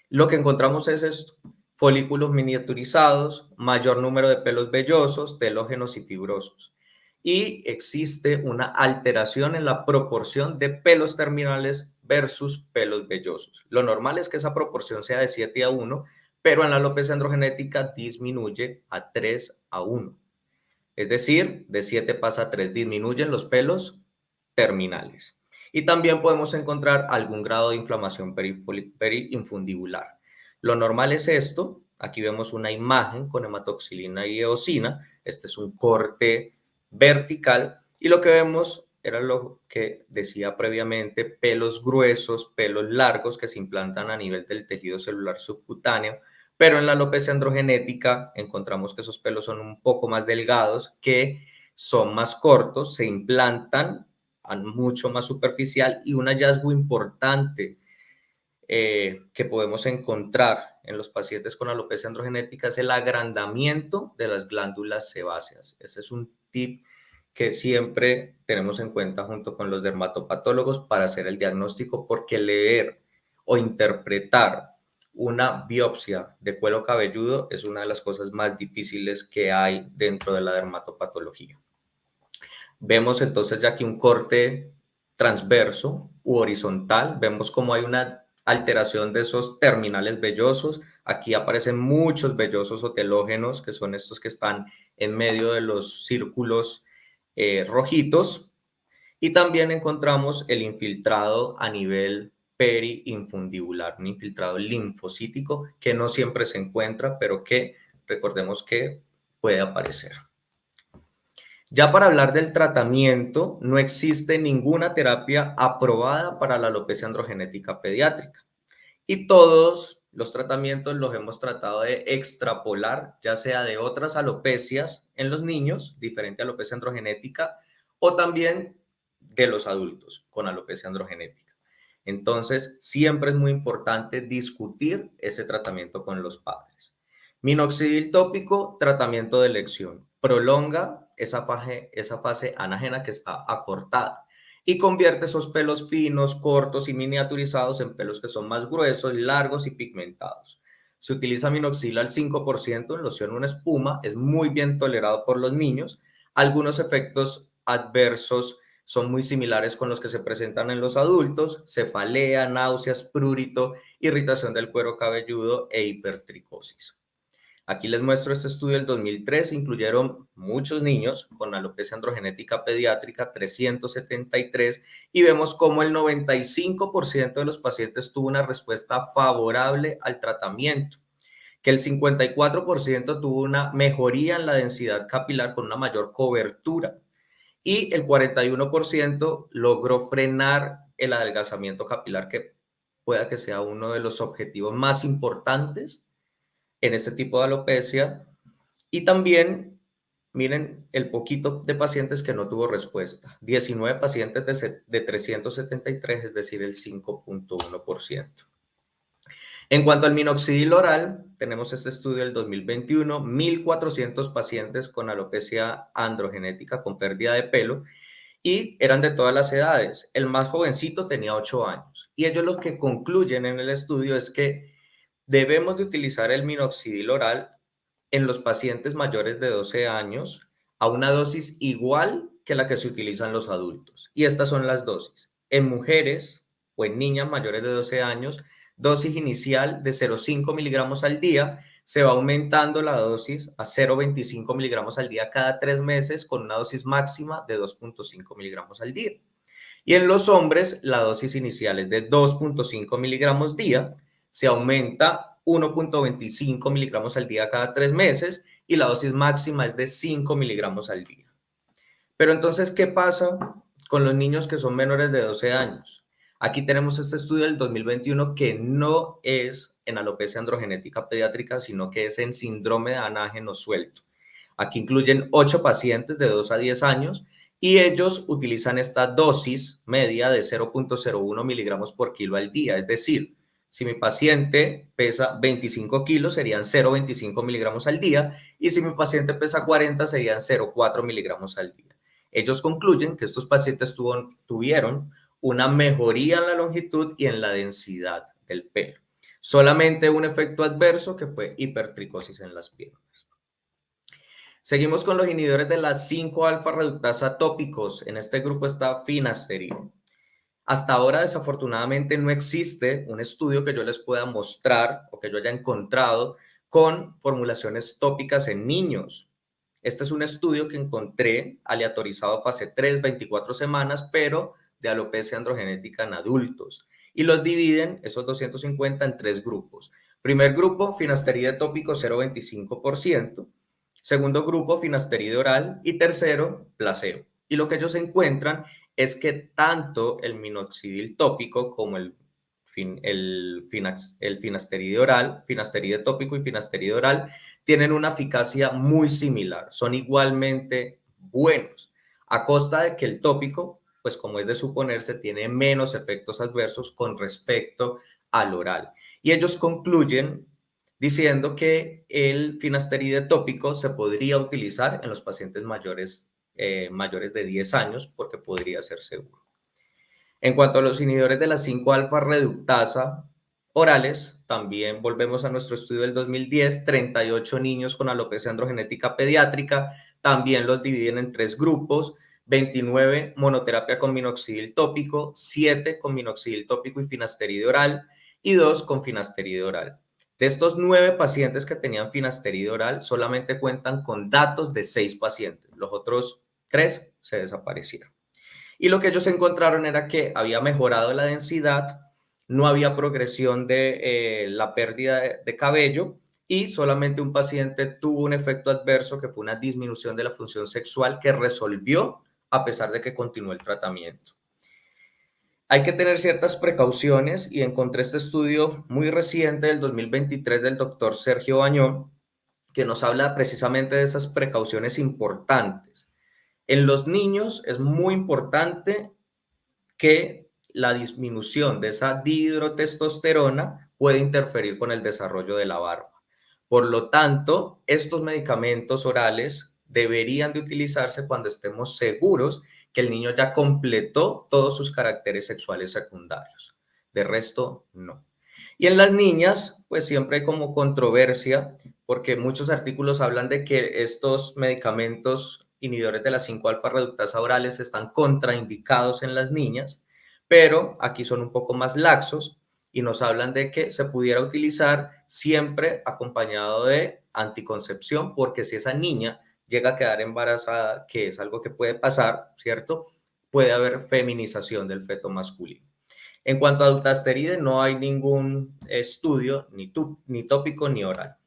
Lo que encontramos es esto: folículos miniaturizados, mayor número de pelos vellosos, telógenos y fibrosos. Y existe una alteración en la proporción de pelos terminales versus pelos vellosos. Lo normal es que esa proporción sea de 7:1, pero en la alopecia androgenética disminuye a 3:1. Es decir, de 7 pasa a 3, disminuyen los pelos terminales. Y también podemos encontrar algún grado de inflamación periinfundibular. Lo normal es esto. Aquí vemos una imagen con hematoxilina y eosina. Este es un corte vertical y lo que vemos era lo que decía previamente, pelos gruesos, pelos largos que se implantan a nivel del tejido celular subcutáneo, pero en la alopecia androgenética encontramos que esos pelos son un poco más delgados, que son más cortos, se implantan a mucho más superficial y un hallazgo importante que podemos encontrar en los pacientes con alopecia androgenética es el agrandamiento de las glándulas sebáceas. Ese es un tip que siempre tenemos en cuenta junto con los dermatopatólogos para hacer el diagnóstico, porque leer o interpretar una biopsia de cuero cabelludo es una de las cosas más difíciles que hay dentro de la dermatopatología. Vemos entonces ya aquí un corte transverso u horizontal. Vemos cómo hay una alteración de esos terminales vellosos. Aquí aparecen muchos vellosos o telógenos, que son estos que están en medio de los círculos rojitos. Y también encontramos el infiltrado a nivel periinfundibular, un infiltrado linfocítico que no siempre se encuentra, pero que recordemos que puede aparecer. Ya para hablar del tratamiento, no existe ninguna terapia aprobada para la alopecia androgenética pediátrica. Y todos los tratamientos los hemos tratado de extrapolar, ya sea de otras alopecias en los niños, diferente a alopecia androgenética, o también de los adultos con alopecia androgenética. Entonces, siempre es muy importante discutir ese tratamiento con los padres. Minoxidil tópico, tratamiento de elección. Prolonga esa fase anágena que está acortada y convierte esos pelos finos, cortos y miniaturizados en pelos que son más gruesos, largos y pigmentados. Se utiliza minoxidil al 5% en loción o en espuma, es muy bien tolerado por los niños. Algunos efectos adversos son muy similares con los que se presentan en los adultos: cefalea, náuseas, prurito, irritación del cuero cabelludo e hipertricosis. Aquí les muestro este estudio del 2003, incluyeron muchos niños con alopecia androgenética pediátrica, 373, y vemos cómo el 95% de los pacientes tuvo una respuesta favorable al tratamiento, que el 54% tuvo una mejoría en la densidad capilar con una mayor cobertura, y el 41% logró frenar el adelgazamiento capilar, que pueda que sea uno de los objetivos más importantes en este tipo de alopecia. Y también, miren el poquito de pacientes que no tuvo respuesta. 19 pacientes de 373, es decir, el 5.1%. En cuanto al minoxidil oral, tenemos este estudio del 2021, 1.400 pacientes con alopecia androgenética con pérdida de pelo, y eran de todas las edades. El más jovencito tenía 8 años. Y ellos lo que concluyen en el estudio es que debemos de utilizar el minoxidil oral en los pacientes mayores de 12 años a una dosis igual que la que se utiliza en los adultos. Y estas son las dosis. En mujeres o en niñas mayores de 12 años, dosis inicial de 0,5 miligramos al día, se va aumentando la dosis a 0,25 miligramos al día cada 3 meses con una dosis máxima de 2,5 miligramos al día. Y en los hombres, la dosis inicial es de 2,5 miligramos día, se aumenta 1,25 miligramos al día cada 3 meses y la dosis máxima es de 5 miligramos al día. Pero entonces, ¿qué pasa con los niños que son menores de 12 años? Aquí tenemos este estudio del 2021 que no es en alopecia androgenética pediátrica, sino que es en síndrome de anágeno suelto. Aquí incluyen 8 pacientes de 2 a 10 años y ellos utilizan esta dosis media de 0,01 miligramos por kilo al día. Es decir, si mi paciente pesa 25 kilos, serían 0,25 miligramos al día, y si mi paciente pesa 40, serían 0,4 miligramos al día. Ellos concluyen que estos pacientes tuvieron una mejoría en la longitud y en la densidad del pelo. Solamente un efecto adverso, que fue hipertricosis en las piernas. Seguimos con los inhibidores de la 5-alfa reductasa tópicos. En este grupo está finasterida. Hasta ahora, desafortunadamente, no existe un estudio que yo les pueda mostrar o que yo haya encontrado con formulaciones tópicas en niños. Este es un estudio que encontré aleatorizado fase 3, 24 semanas, pero de alopecia androgenética en adultos. Y los dividen, esos 250, en 3 grupos. Primer grupo, finasterida tópico 0,25%. Segundo grupo, finasterida oral. Y tercero, placebo. Y lo que ellos encuentran es que tanto el minoxidil tópico como el finasterida oral, finasterida tópico y finasterida oral tienen una eficacia muy similar, son igualmente buenos, a costa de que el tópico, pues como es de suponerse, tiene menos efectos adversos con respecto al oral. Y ellos concluyen diciendo que el finasteride tópico se podría utilizar en los pacientes mayores de 10 años porque podría ser seguro. En cuanto a los inhibidores de la 5-alfa reductasa orales, también volvemos a nuestro estudio del 2010, 38 niños con alopecia androgenética pediátrica, también los dividen en 3 grupos, 29 monoterapia con minoxidil tópico, 7 con minoxidil tópico y finasteride oral y 2 con finasteride oral. De estos 9 pacientes que tenían finasteride oral, solamente cuentan con datos de 6 pacientes. Los otros 3 se desaparecieron. Y lo que ellos encontraron era que había mejorado la densidad, no había progresión de la pérdida de cabello y solamente un paciente tuvo un efecto adverso que fue una disminución de la función sexual que resolvió a pesar de que continuó el tratamiento. Hay que tener ciertas precauciones y encontré este estudio muy reciente del 2023 del doctor Sergio Bañón que nos habla precisamente de esas precauciones importantes. En los niños es muy importante que la disminución de esa dihidrotestosterona puede interferir con el desarrollo de la barba. Por lo tanto, estos medicamentos orales deberían de utilizarse cuando estemos seguros que el niño ya completó todos sus caracteres sexuales secundarios. De resto, no. Y en las niñas, pues siempre hay como controversia, porque muchos artículos hablan de que estos medicamentos inhibidores de la 5-alfa reductasa orales están contraindicados en las niñas, pero aquí son un poco más laxos y nos hablan de que se pudiera utilizar siempre acompañado de anticoncepción, porque si esa niña llega a quedar embarazada, que es algo que puede pasar, ¿cierto? Puede haber feminización del feto masculino. En cuanto a dutasteride, no hay ningún estudio, ni tópico ni oral.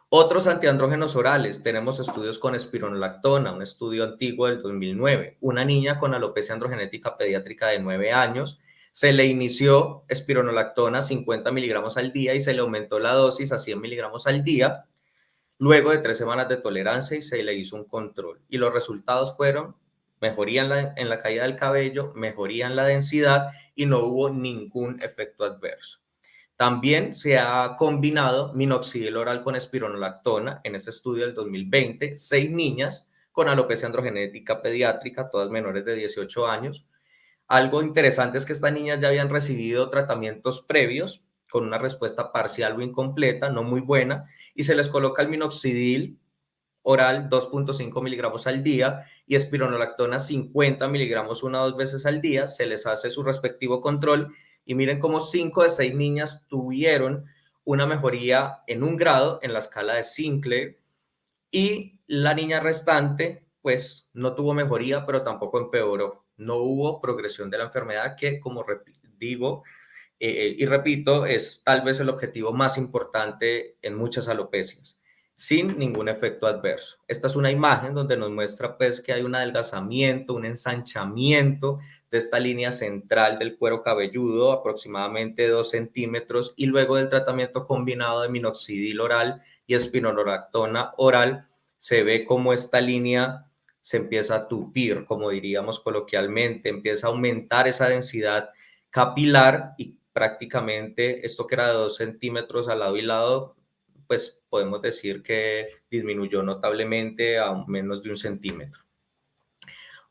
Otros antiandrógenos orales, tenemos estudios con espironolactona, un estudio antiguo del 2009. Una niña con alopecia androgenética pediátrica de 9 años, se le inició espironolactona 50 miligramos al día y se le aumentó la dosis a 100 miligramos al día, luego de 3 semanas de tolerancia y se le hizo un control. Y los resultados fueron mejoría en la caída del cabello, mejoría en la densidad y no hubo ningún efecto adverso. También se ha combinado minoxidil oral con espironolactona en este estudio del 2020, 6 niñas con alopecia androgenética pediátrica, todas menores de 18 años. Algo interesante es que estas niñas ya habían recibido tratamientos previos con una respuesta parcial o incompleta, no muy buena, y se les coloca el minoxidil oral 2.5 miligramos al día y espironolactona 50 miligramos 1 o 2 veces al día, se les hace su respectivo control y miren cómo 5 de 6 niñas tuvieron una mejoría en 1 grado en la escala de Sinclair y la niña restante pues no tuvo mejoría pero tampoco empeoró, no hubo progresión de la enfermedad que como digo y repito es tal vez el objetivo más importante en muchas alopecias, sin ningún efecto adverso. Esta es una imagen donde nos muestra pues que hay un adelgazamiento, un ensanchamiento de esta línea central del cuero cabelludo, aproximadamente 2 centímetros, y luego del tratamiento combinado de minoxidil oral y espironolactona oral, se ve como esta línea se empieza a tupir, como diríamos coloquialmente, empieza a aumentar esa densidad capilar y prácticamente esto que era de 2 centímetros al lado y lado, pues podemos decir que disminuyó notablemente a menos de 1 centímetro.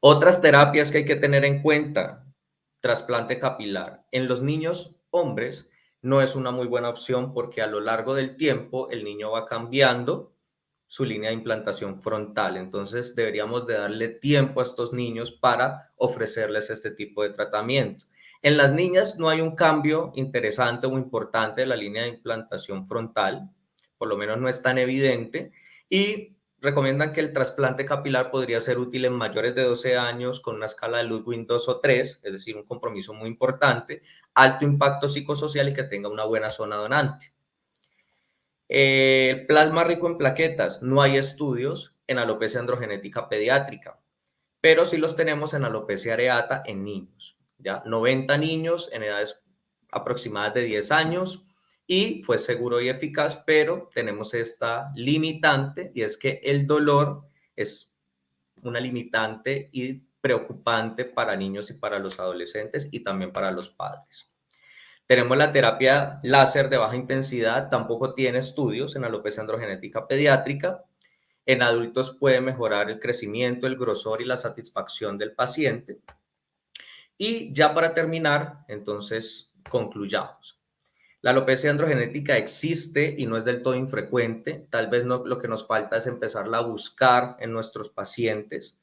Otras terapias que hay que tener en cuenta, trasplante capilar. En los niños hombres no es una muy buena opción porque a lo largo del tiempo el niño va cambiando su línea de implantación frontal. Entonces deberíamos de darle tiempo a estos niños para ofrecerles este tipo de tratamiento. En las niñas no hay un cambio interesante o importante de la línea de implantación frontal, por lo menos no es tan evidente, y recomiendan que el trasplante capilar podría ser útil en mayores de 12 años con una escala de Ludwig 2 o 3, es decir, un compromiso muy importante, alto impacto psicosocial y que tenga una buena zona donante. Plasma rico en plaquetas, no hay estudios en alopecia androgenética pediátrica, pero sí los tenemos en alopecia areata en niños, ¿ya? 90 niños en edades aproximadas de 10 años, y fue seguro y eficaz, pero tenemos esta limitante y es que el dolor es una limitante y preocupante para niños y para los adolescentes y también para los padres. Tenemos la terapia láser de baja intensidad, tampoco tiene estudios en alopecia androgenética pediátrica. En adultos puede mejorar el crecimiento, el grosor y la satisfacción del paciente. Y ya para terminar, entonces concluyamos. La alopecia androgenética existe y no es del todo infrecuente. Tal vez lo que nos falta es empezarla a buscar en nuestros pacientes.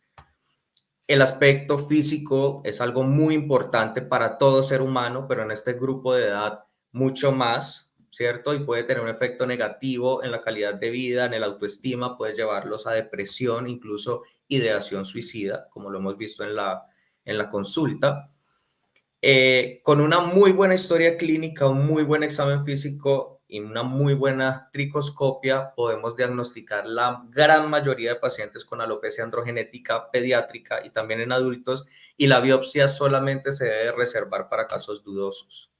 El aspecto físico es algo muy importante para todo ser humano, pero en este grupo de edad mucho más, ¿cierto? Y puede tener un efecto negativo en la calidad de vida, en el autoestima, puede llevarlos a depresión, incluso ideación suicida, como lo hemos visto en la consulta. Con una muy buena historia clínica, un muy buen examen físico y una muy buena tricoscopia, podemos diagnosticar la gran mayoría de pacientes con alopecia androgenética pediátrica y también en adultos, y la biopsia solamente se debe reservar para casos dudosos.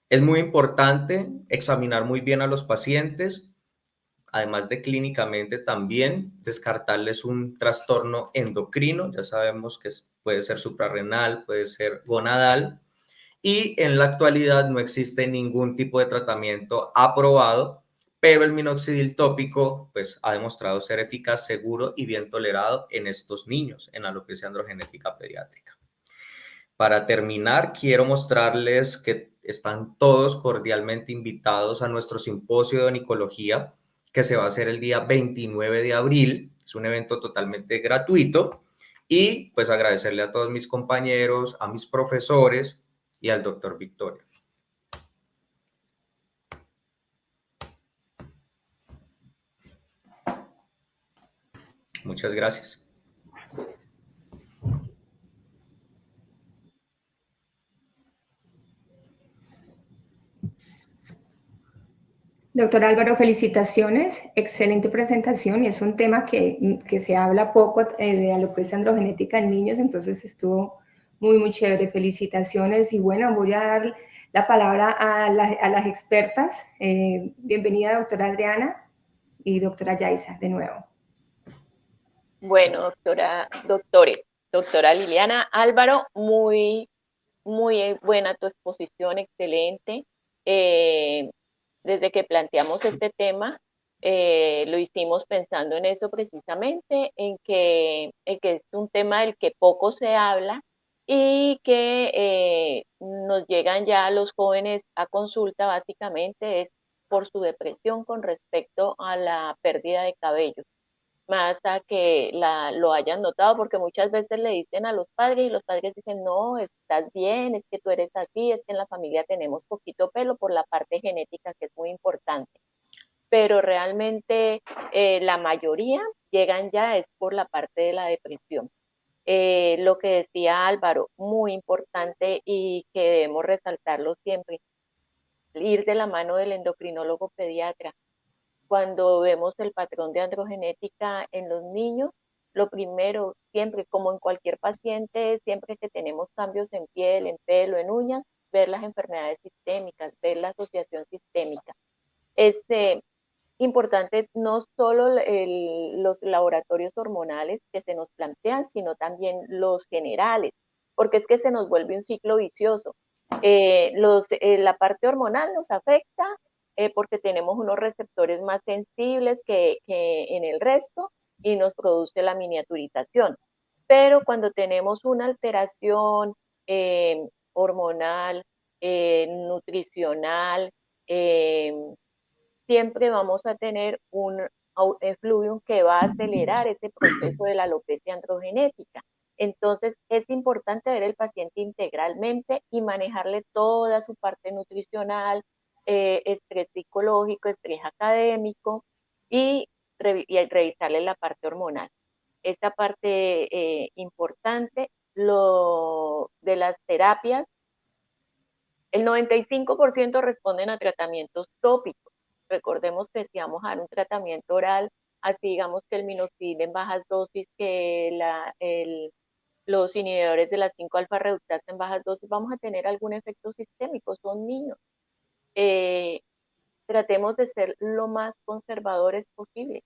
Es muy importante examinar muy bien a los pacientes, además de clínicamente también descartarles un trastorno endocrino, ya sabemos que puede ser suprarrenal, puede ser gonadal, y en la actualidad no existe ningún tipo de tratamiento aprobado, pero el minoxidil tópico pues, ha demostrado ser eficaz, seguro y bien tolerado en estos niños en alopecia androgenética pediátrica. Para terminar, quiero mostrarles que están todos cordialmente invitados a nuestro simposio de onicología, que se va a hacer el día 29 de abril. Es un evento totalmente gratuito y pues agradecerle a todos mis compañeros, a mis profesores y al doctor Victoria. Muchas gracias. Doctor Álvaro, felicitaciones, excelente presentación. Es un tema que se habla poco de alopecia androgenética en niños, entonces estuvo muy chévere. Felicitaciones y bueno, voy a dar la palabra a las expertas. Bienvenida, doctora Adriana y doctora Yaisa, de nuevo. Bueno, doctora Liliana, Álvaro, muy buena tu exposición, excelente. Desde que planteamos este tema, lo hicimos pensando en eso precisamente, en que es un tema del que poco se habla y que nos llegan ya los jóvenes a consulta básicamente es por su depresión con respecto a la pérdida de cabello, más a que lo hayan notado, porque muchas veces le dicen a los padres y los padres dicen, no, estás bien, es que tú eres así, es que en la familia tenemos poquito pelo por la parte genética que es muy importante. Pero realmente la mayoría llegan ya es por la parte de la depresión. Lo que decía Álvaro, muy importante y que debemos resaltarlo siempre, ir de la mano del endocrinólogo pediatra. Cuando vemos el patrón de androgenética en los niños, lo primero, siempre, como en cualquier paciente, siempre que tenemos cambios en piel, en pelo, en uñas, ver las enfermedades sistémicas, ver la asociación sistémica. Es importante no solo los laboratorios hormonales que se nos plantean, sino también los generales, porque es que se nos vuelve un ciclo vicioso. La parte hormonal nos afecta porque tenemos unos receptores más sensibles que en el resto y nos produce la miniaturización. Pero cuando tenemos una alteración hormonal, nutricional, siempre vamos a tener un fluvium que va a acelerar ese proceso de la alopecia androgenética. Entonces, es importante ver el paciente integralmente y manejarle toda su parte nutricional, estrés psicológico, estrés académico y revisarle la parte hormonal. Esta parte importante, lo de las terapias, el 95% responden a tratamientos tópicos. Recordemos que si vamos a dar un tratamiento oral, así digamos que el minoxidil en bajas dosis, que los inhibidores de la 5-alfa reductasa en bajas dosis, vamos a tener algún efecto sistémico, son niños. Tratemos de ser lo más conservadores posible.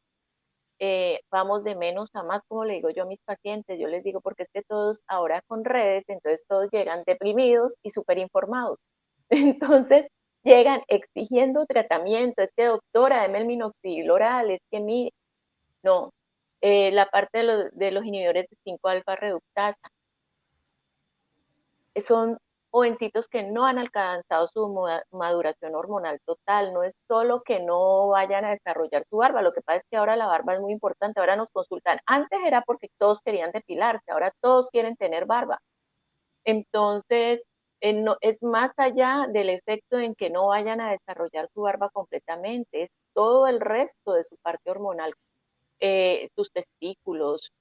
Vamos de menos a más, como le digo yo a mis pacientes, yo les digo, porque es que todos ahora con redes, entonces todos llegan deprimidos y súper informados. Entonces llegan exigiendo tratamiento, es que doctora, deme el minoxidil oral, es que mire, no, la parte de los inhibidores de 5-alfa reductasa, son jovencitos que no han alcanzado su maduración hormonal total, no es solo que no vayan a desarrollar su barba, lo que pasa es que ahora la barba es muy importante, ahora nos consultan, antes era porque todos querían depilarse, ahora todos quieren tener barba, entonces no, es más allá del efecto en que no vayan a desarrollar su barba completamente, es todo el resto de su parte hormonal, sus testículos,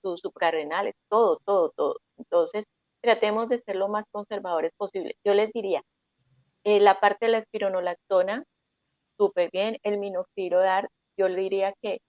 sus suprarrenales, todo, todo, todo. Entonces, tratemos de ser lo más conservadores posible. Yo les diría, la parte de la espironolactona, súper bien, el minoxidil, yo le diría que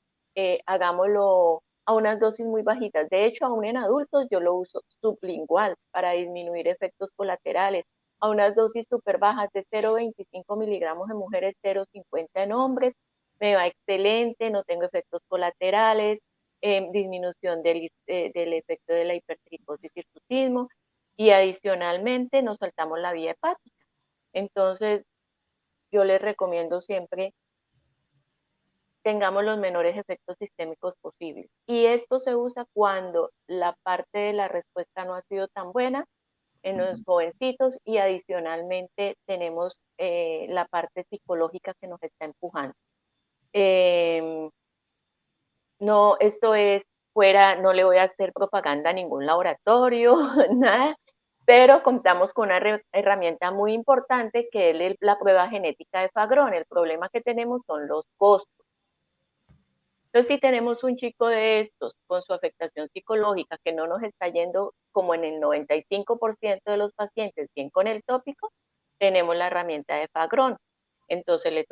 hagámoslo a unas dosis muy bajitas. De hecho, aún en adultos yo lo uso sublingual para disminuir efectos colaterales, a unas dosis súper bajas de 0,25 miligramos en mujeres, 0,50 en hombres, me va excelente, no tengo efectos colaterales, disminución del efecto de la hipertricosis y hirsutismo, y adicionalmente nos saltamos la vía hepática. Entonces, yo les recomiendo siempre tengamos los menores efectos sistémicos posibles. Y esto se usa cuando la parte de la respuesta no ha sido tan buena en los jovencitos y adicionalmente tenemos la parte psicológica que nos está empujando. No, esto es fuera, no le voy a hacer propaganda a ningún laboratorio, nada, pero contamos con una herramienta muy importante que es la prueba genética de Fagron. El problema que tenemos son los costos. Entonces, si tenemos un chico de estos con su afectación psicológica que no nos está yendo como en el 95% de los pacientes bien con el tópico, tenemos la herramienta de Fagron. Entonces le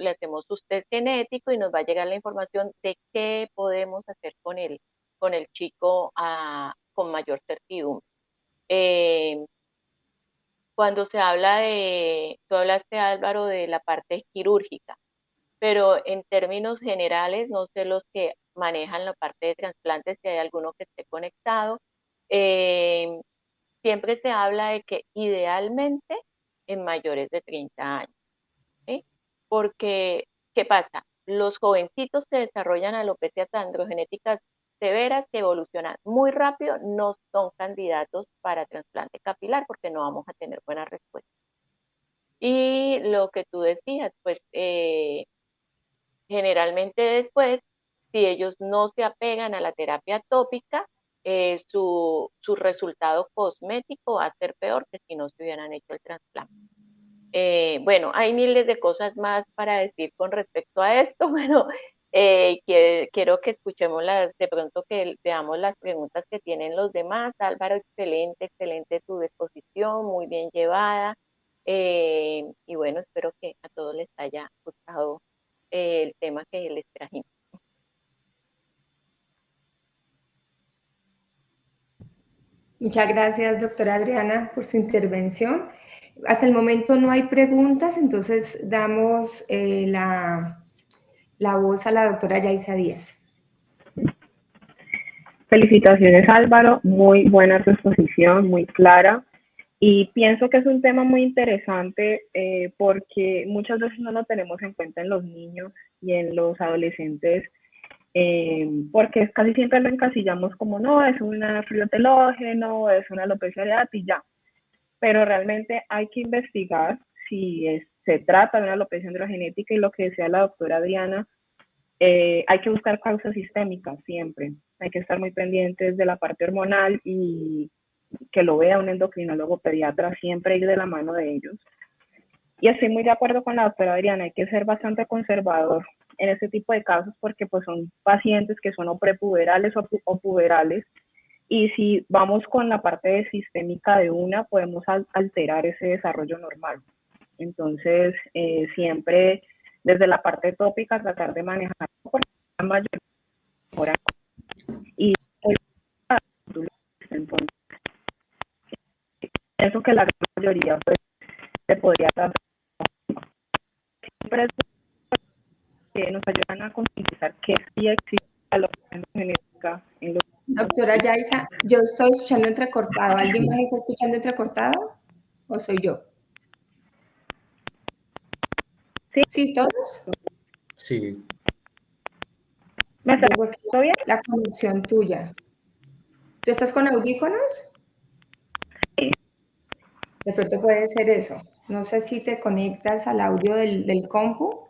hacemos su test genético y nos va a llegar la información de qué podemos hacer con el chico con mayor certidumbre. Cuando se habla tú hablaste, Álvaro, de la parte quirúrgica, pero en términos generales, no sé los que manejan la parte de trasplantes, si hay alguno que esté conectado, siempre se habla de que idealmente en mayores de 30 años, ¿sí? Porque, ¿qué pasa? Los jovencitos que desarrollan alopecias androgenéticas severas que evolucionan muy rápido no son candidatos para trasplante capilar porque no vamos a tener buena respuesta. Y lo que tú decías, pues generalmente después, si ellos no se apegan a la terapia tópica, su resultado cosmético va a ser peor que si no se hubieran hecho el trasplante. Bueno, hay miles de cosas más para decir con respecto a esto, pero quiero que escuchemos de pronto que veamos las preguntas que tienen los demás. Álvaro, excelente, excelente tu exposición, muy bien llevada. Y bueno, espero que a todos les haya gustado el tema que les trajimos. Muchas gracias, doctora Adriana, por su intervención. Hasta el momento no hay preguntas, entonces damos la voz a la doctora Yaisa Díaz. Felicitaciones, Álvaro, muy buena tu exposición, muy clara. Y pienso que es un tema muy interesante porque muchas veces no lo tenemos en cuenta en los niños y en los adolescentes, porque casi siempre lo encasillamos como no, es un fluido telógeno, es una alopecia areata y ya. Pero realmente hay que investigar si se trata de una alopecia androgenética y lo que decía la doctora Adriana, hay que buscar causas sistémicas siempre. Hay que estar muy pendientes de la parte hormonal y que lo vea un endocrinólogo pediatra, siempre ir de la mano de ellos. Y estoy muy de acuerdo con la doctora Adriana, hay que ser bastante conservador en este tipo de casos porque pues son pacientes que son o prepuberales o puberales y si vamos con la parte sistémica de una, podemos alterar ese desarrollo normal. Entonces, siempre desde la parte tópica tratar de manejar por la mayor hora y entonces pienso que la gran mayoría pues, se podría tratar siempre que nos ayudan a concientizar que sí existe la alopecia genética en los... Doctora Yaisa, yo estoy escuchando entrecortado. ¿Alguien más está escuchando entrecortado o soy yo? ¿Sí, todos? Sí. ¿Me está Digo, aquí todo bien? la conexión tuya. ¿Tú estás con audífonos? Sí. De pronto puede ser eso. No sé si te conectas al audio del compu.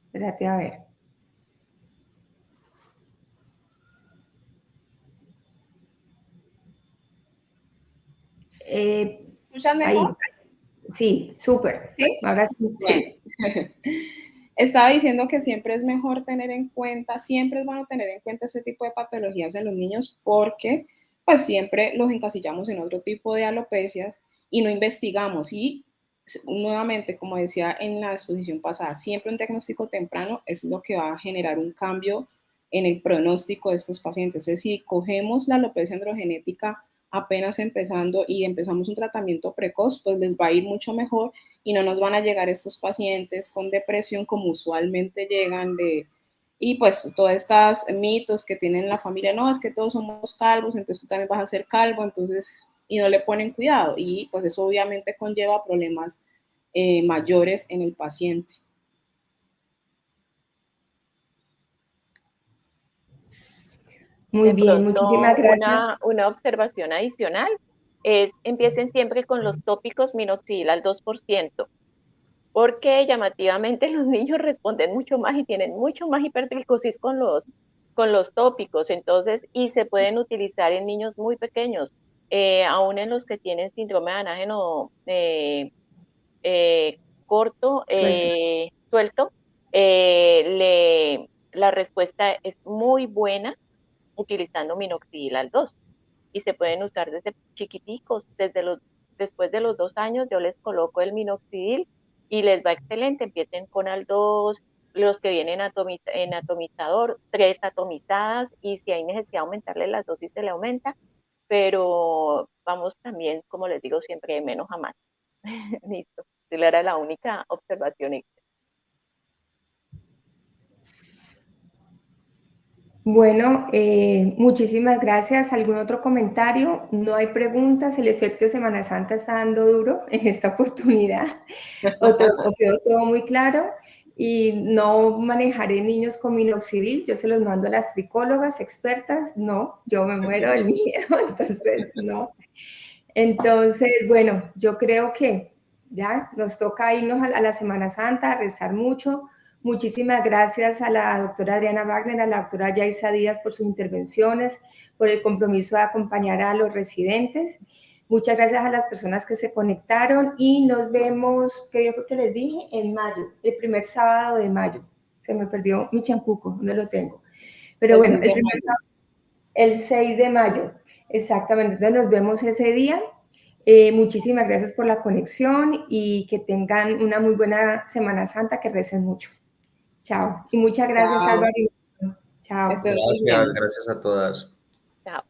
Espérate a ver. ¿Escuchas Ahí. mejor? Sí, súper. ¿Sí? Ahora sí, sí. Bueno. Estaba diciendo que siempre es mejor tener en cuenta, siempre es bueno tener en cuenta este tipo de patologías en los niños porque pues siempre los encasillamos en otro tipo de alopecias y no investigamos. Y nuevamente, como decía en la exposición pasada, siempre un diagnóstico temprano es lo que va a generar un cambio en el pronóstico de estos pacientes. Es decir, cogemos la alopecia androgenética apenas empezando y empezamos un tratamiento precoz, pues les va a ir mucho mejor y no nos van a llegar estos pacientes con depresión como usualmente llegan y pues todos estos mitos que tienen la familia, no, es que todos somos calvos, entonces tú también vas a ser calvo, entonces, y no le ponen cuidado y pues eso obviamente conlleva problemas mayores en el paciente. Muy De bien, pronto, muchísimas gracias. una observación adicional es empiecen siempre con los tópicos minoxidil al 2%, porque llamativamente los niños responden mucho más y tienen mucho más hipertricosis con los tópicos, entonces, y se pueden utilizar en niños muy pequeños, aún en los que tienen síndrome de anágeno corto, Suelta. suelto, la respuesta es muy buena utilizando minoxidil al 2 y se pueden usar desde chiquiticos, después de los 2 años yo les coloco el minoxidil y les va excelente, empiecen con al 2, los que vienen en atomizador, 3 atomizadas y si hay necesidad de aumentarle las dosis se le aumenta, pero vamos también, como les digo siempre, de menos a más. Listo, esa era la única observación. Bueno, muchísimas gracias. ¿Algún otro comentario? No hay preguntas. El efecto de Semana Santa está dando duro en esta oportunidad. O quedó todo muy claro. Y no manejaré niños con minoxidil. Yo se los mando a las tricólogas expertas. No, yo me muero del miedo. Entonces, no. Entonces, bueno, yo creo que ya nos toca irnos a la Semana Santa, a rezar mucho. Muchísimas gracias a la doctora Adriana Wagner, a la doctora Yaisa Díaz por sus intervenciones, por el compromiso de acompañar a los residentes. Muchas gracias a las personas que se conectaron y nos vemos, que yo creo que les dije, en mayo, el primer sábado de mayo. Se me perdió mi chancuco, ¿dónde lo tengo? Pero bueno, el 6 de mayo, exactamente. Entonces nos vemos ese día. Muchísimas gracias por la conexión y que tengan una muy buena Semana Santa, que recen mucho. Chao. Y muchas gracias, Chao. Álvaro. Chao. Estén muy bien. Gracias a todas. Chao.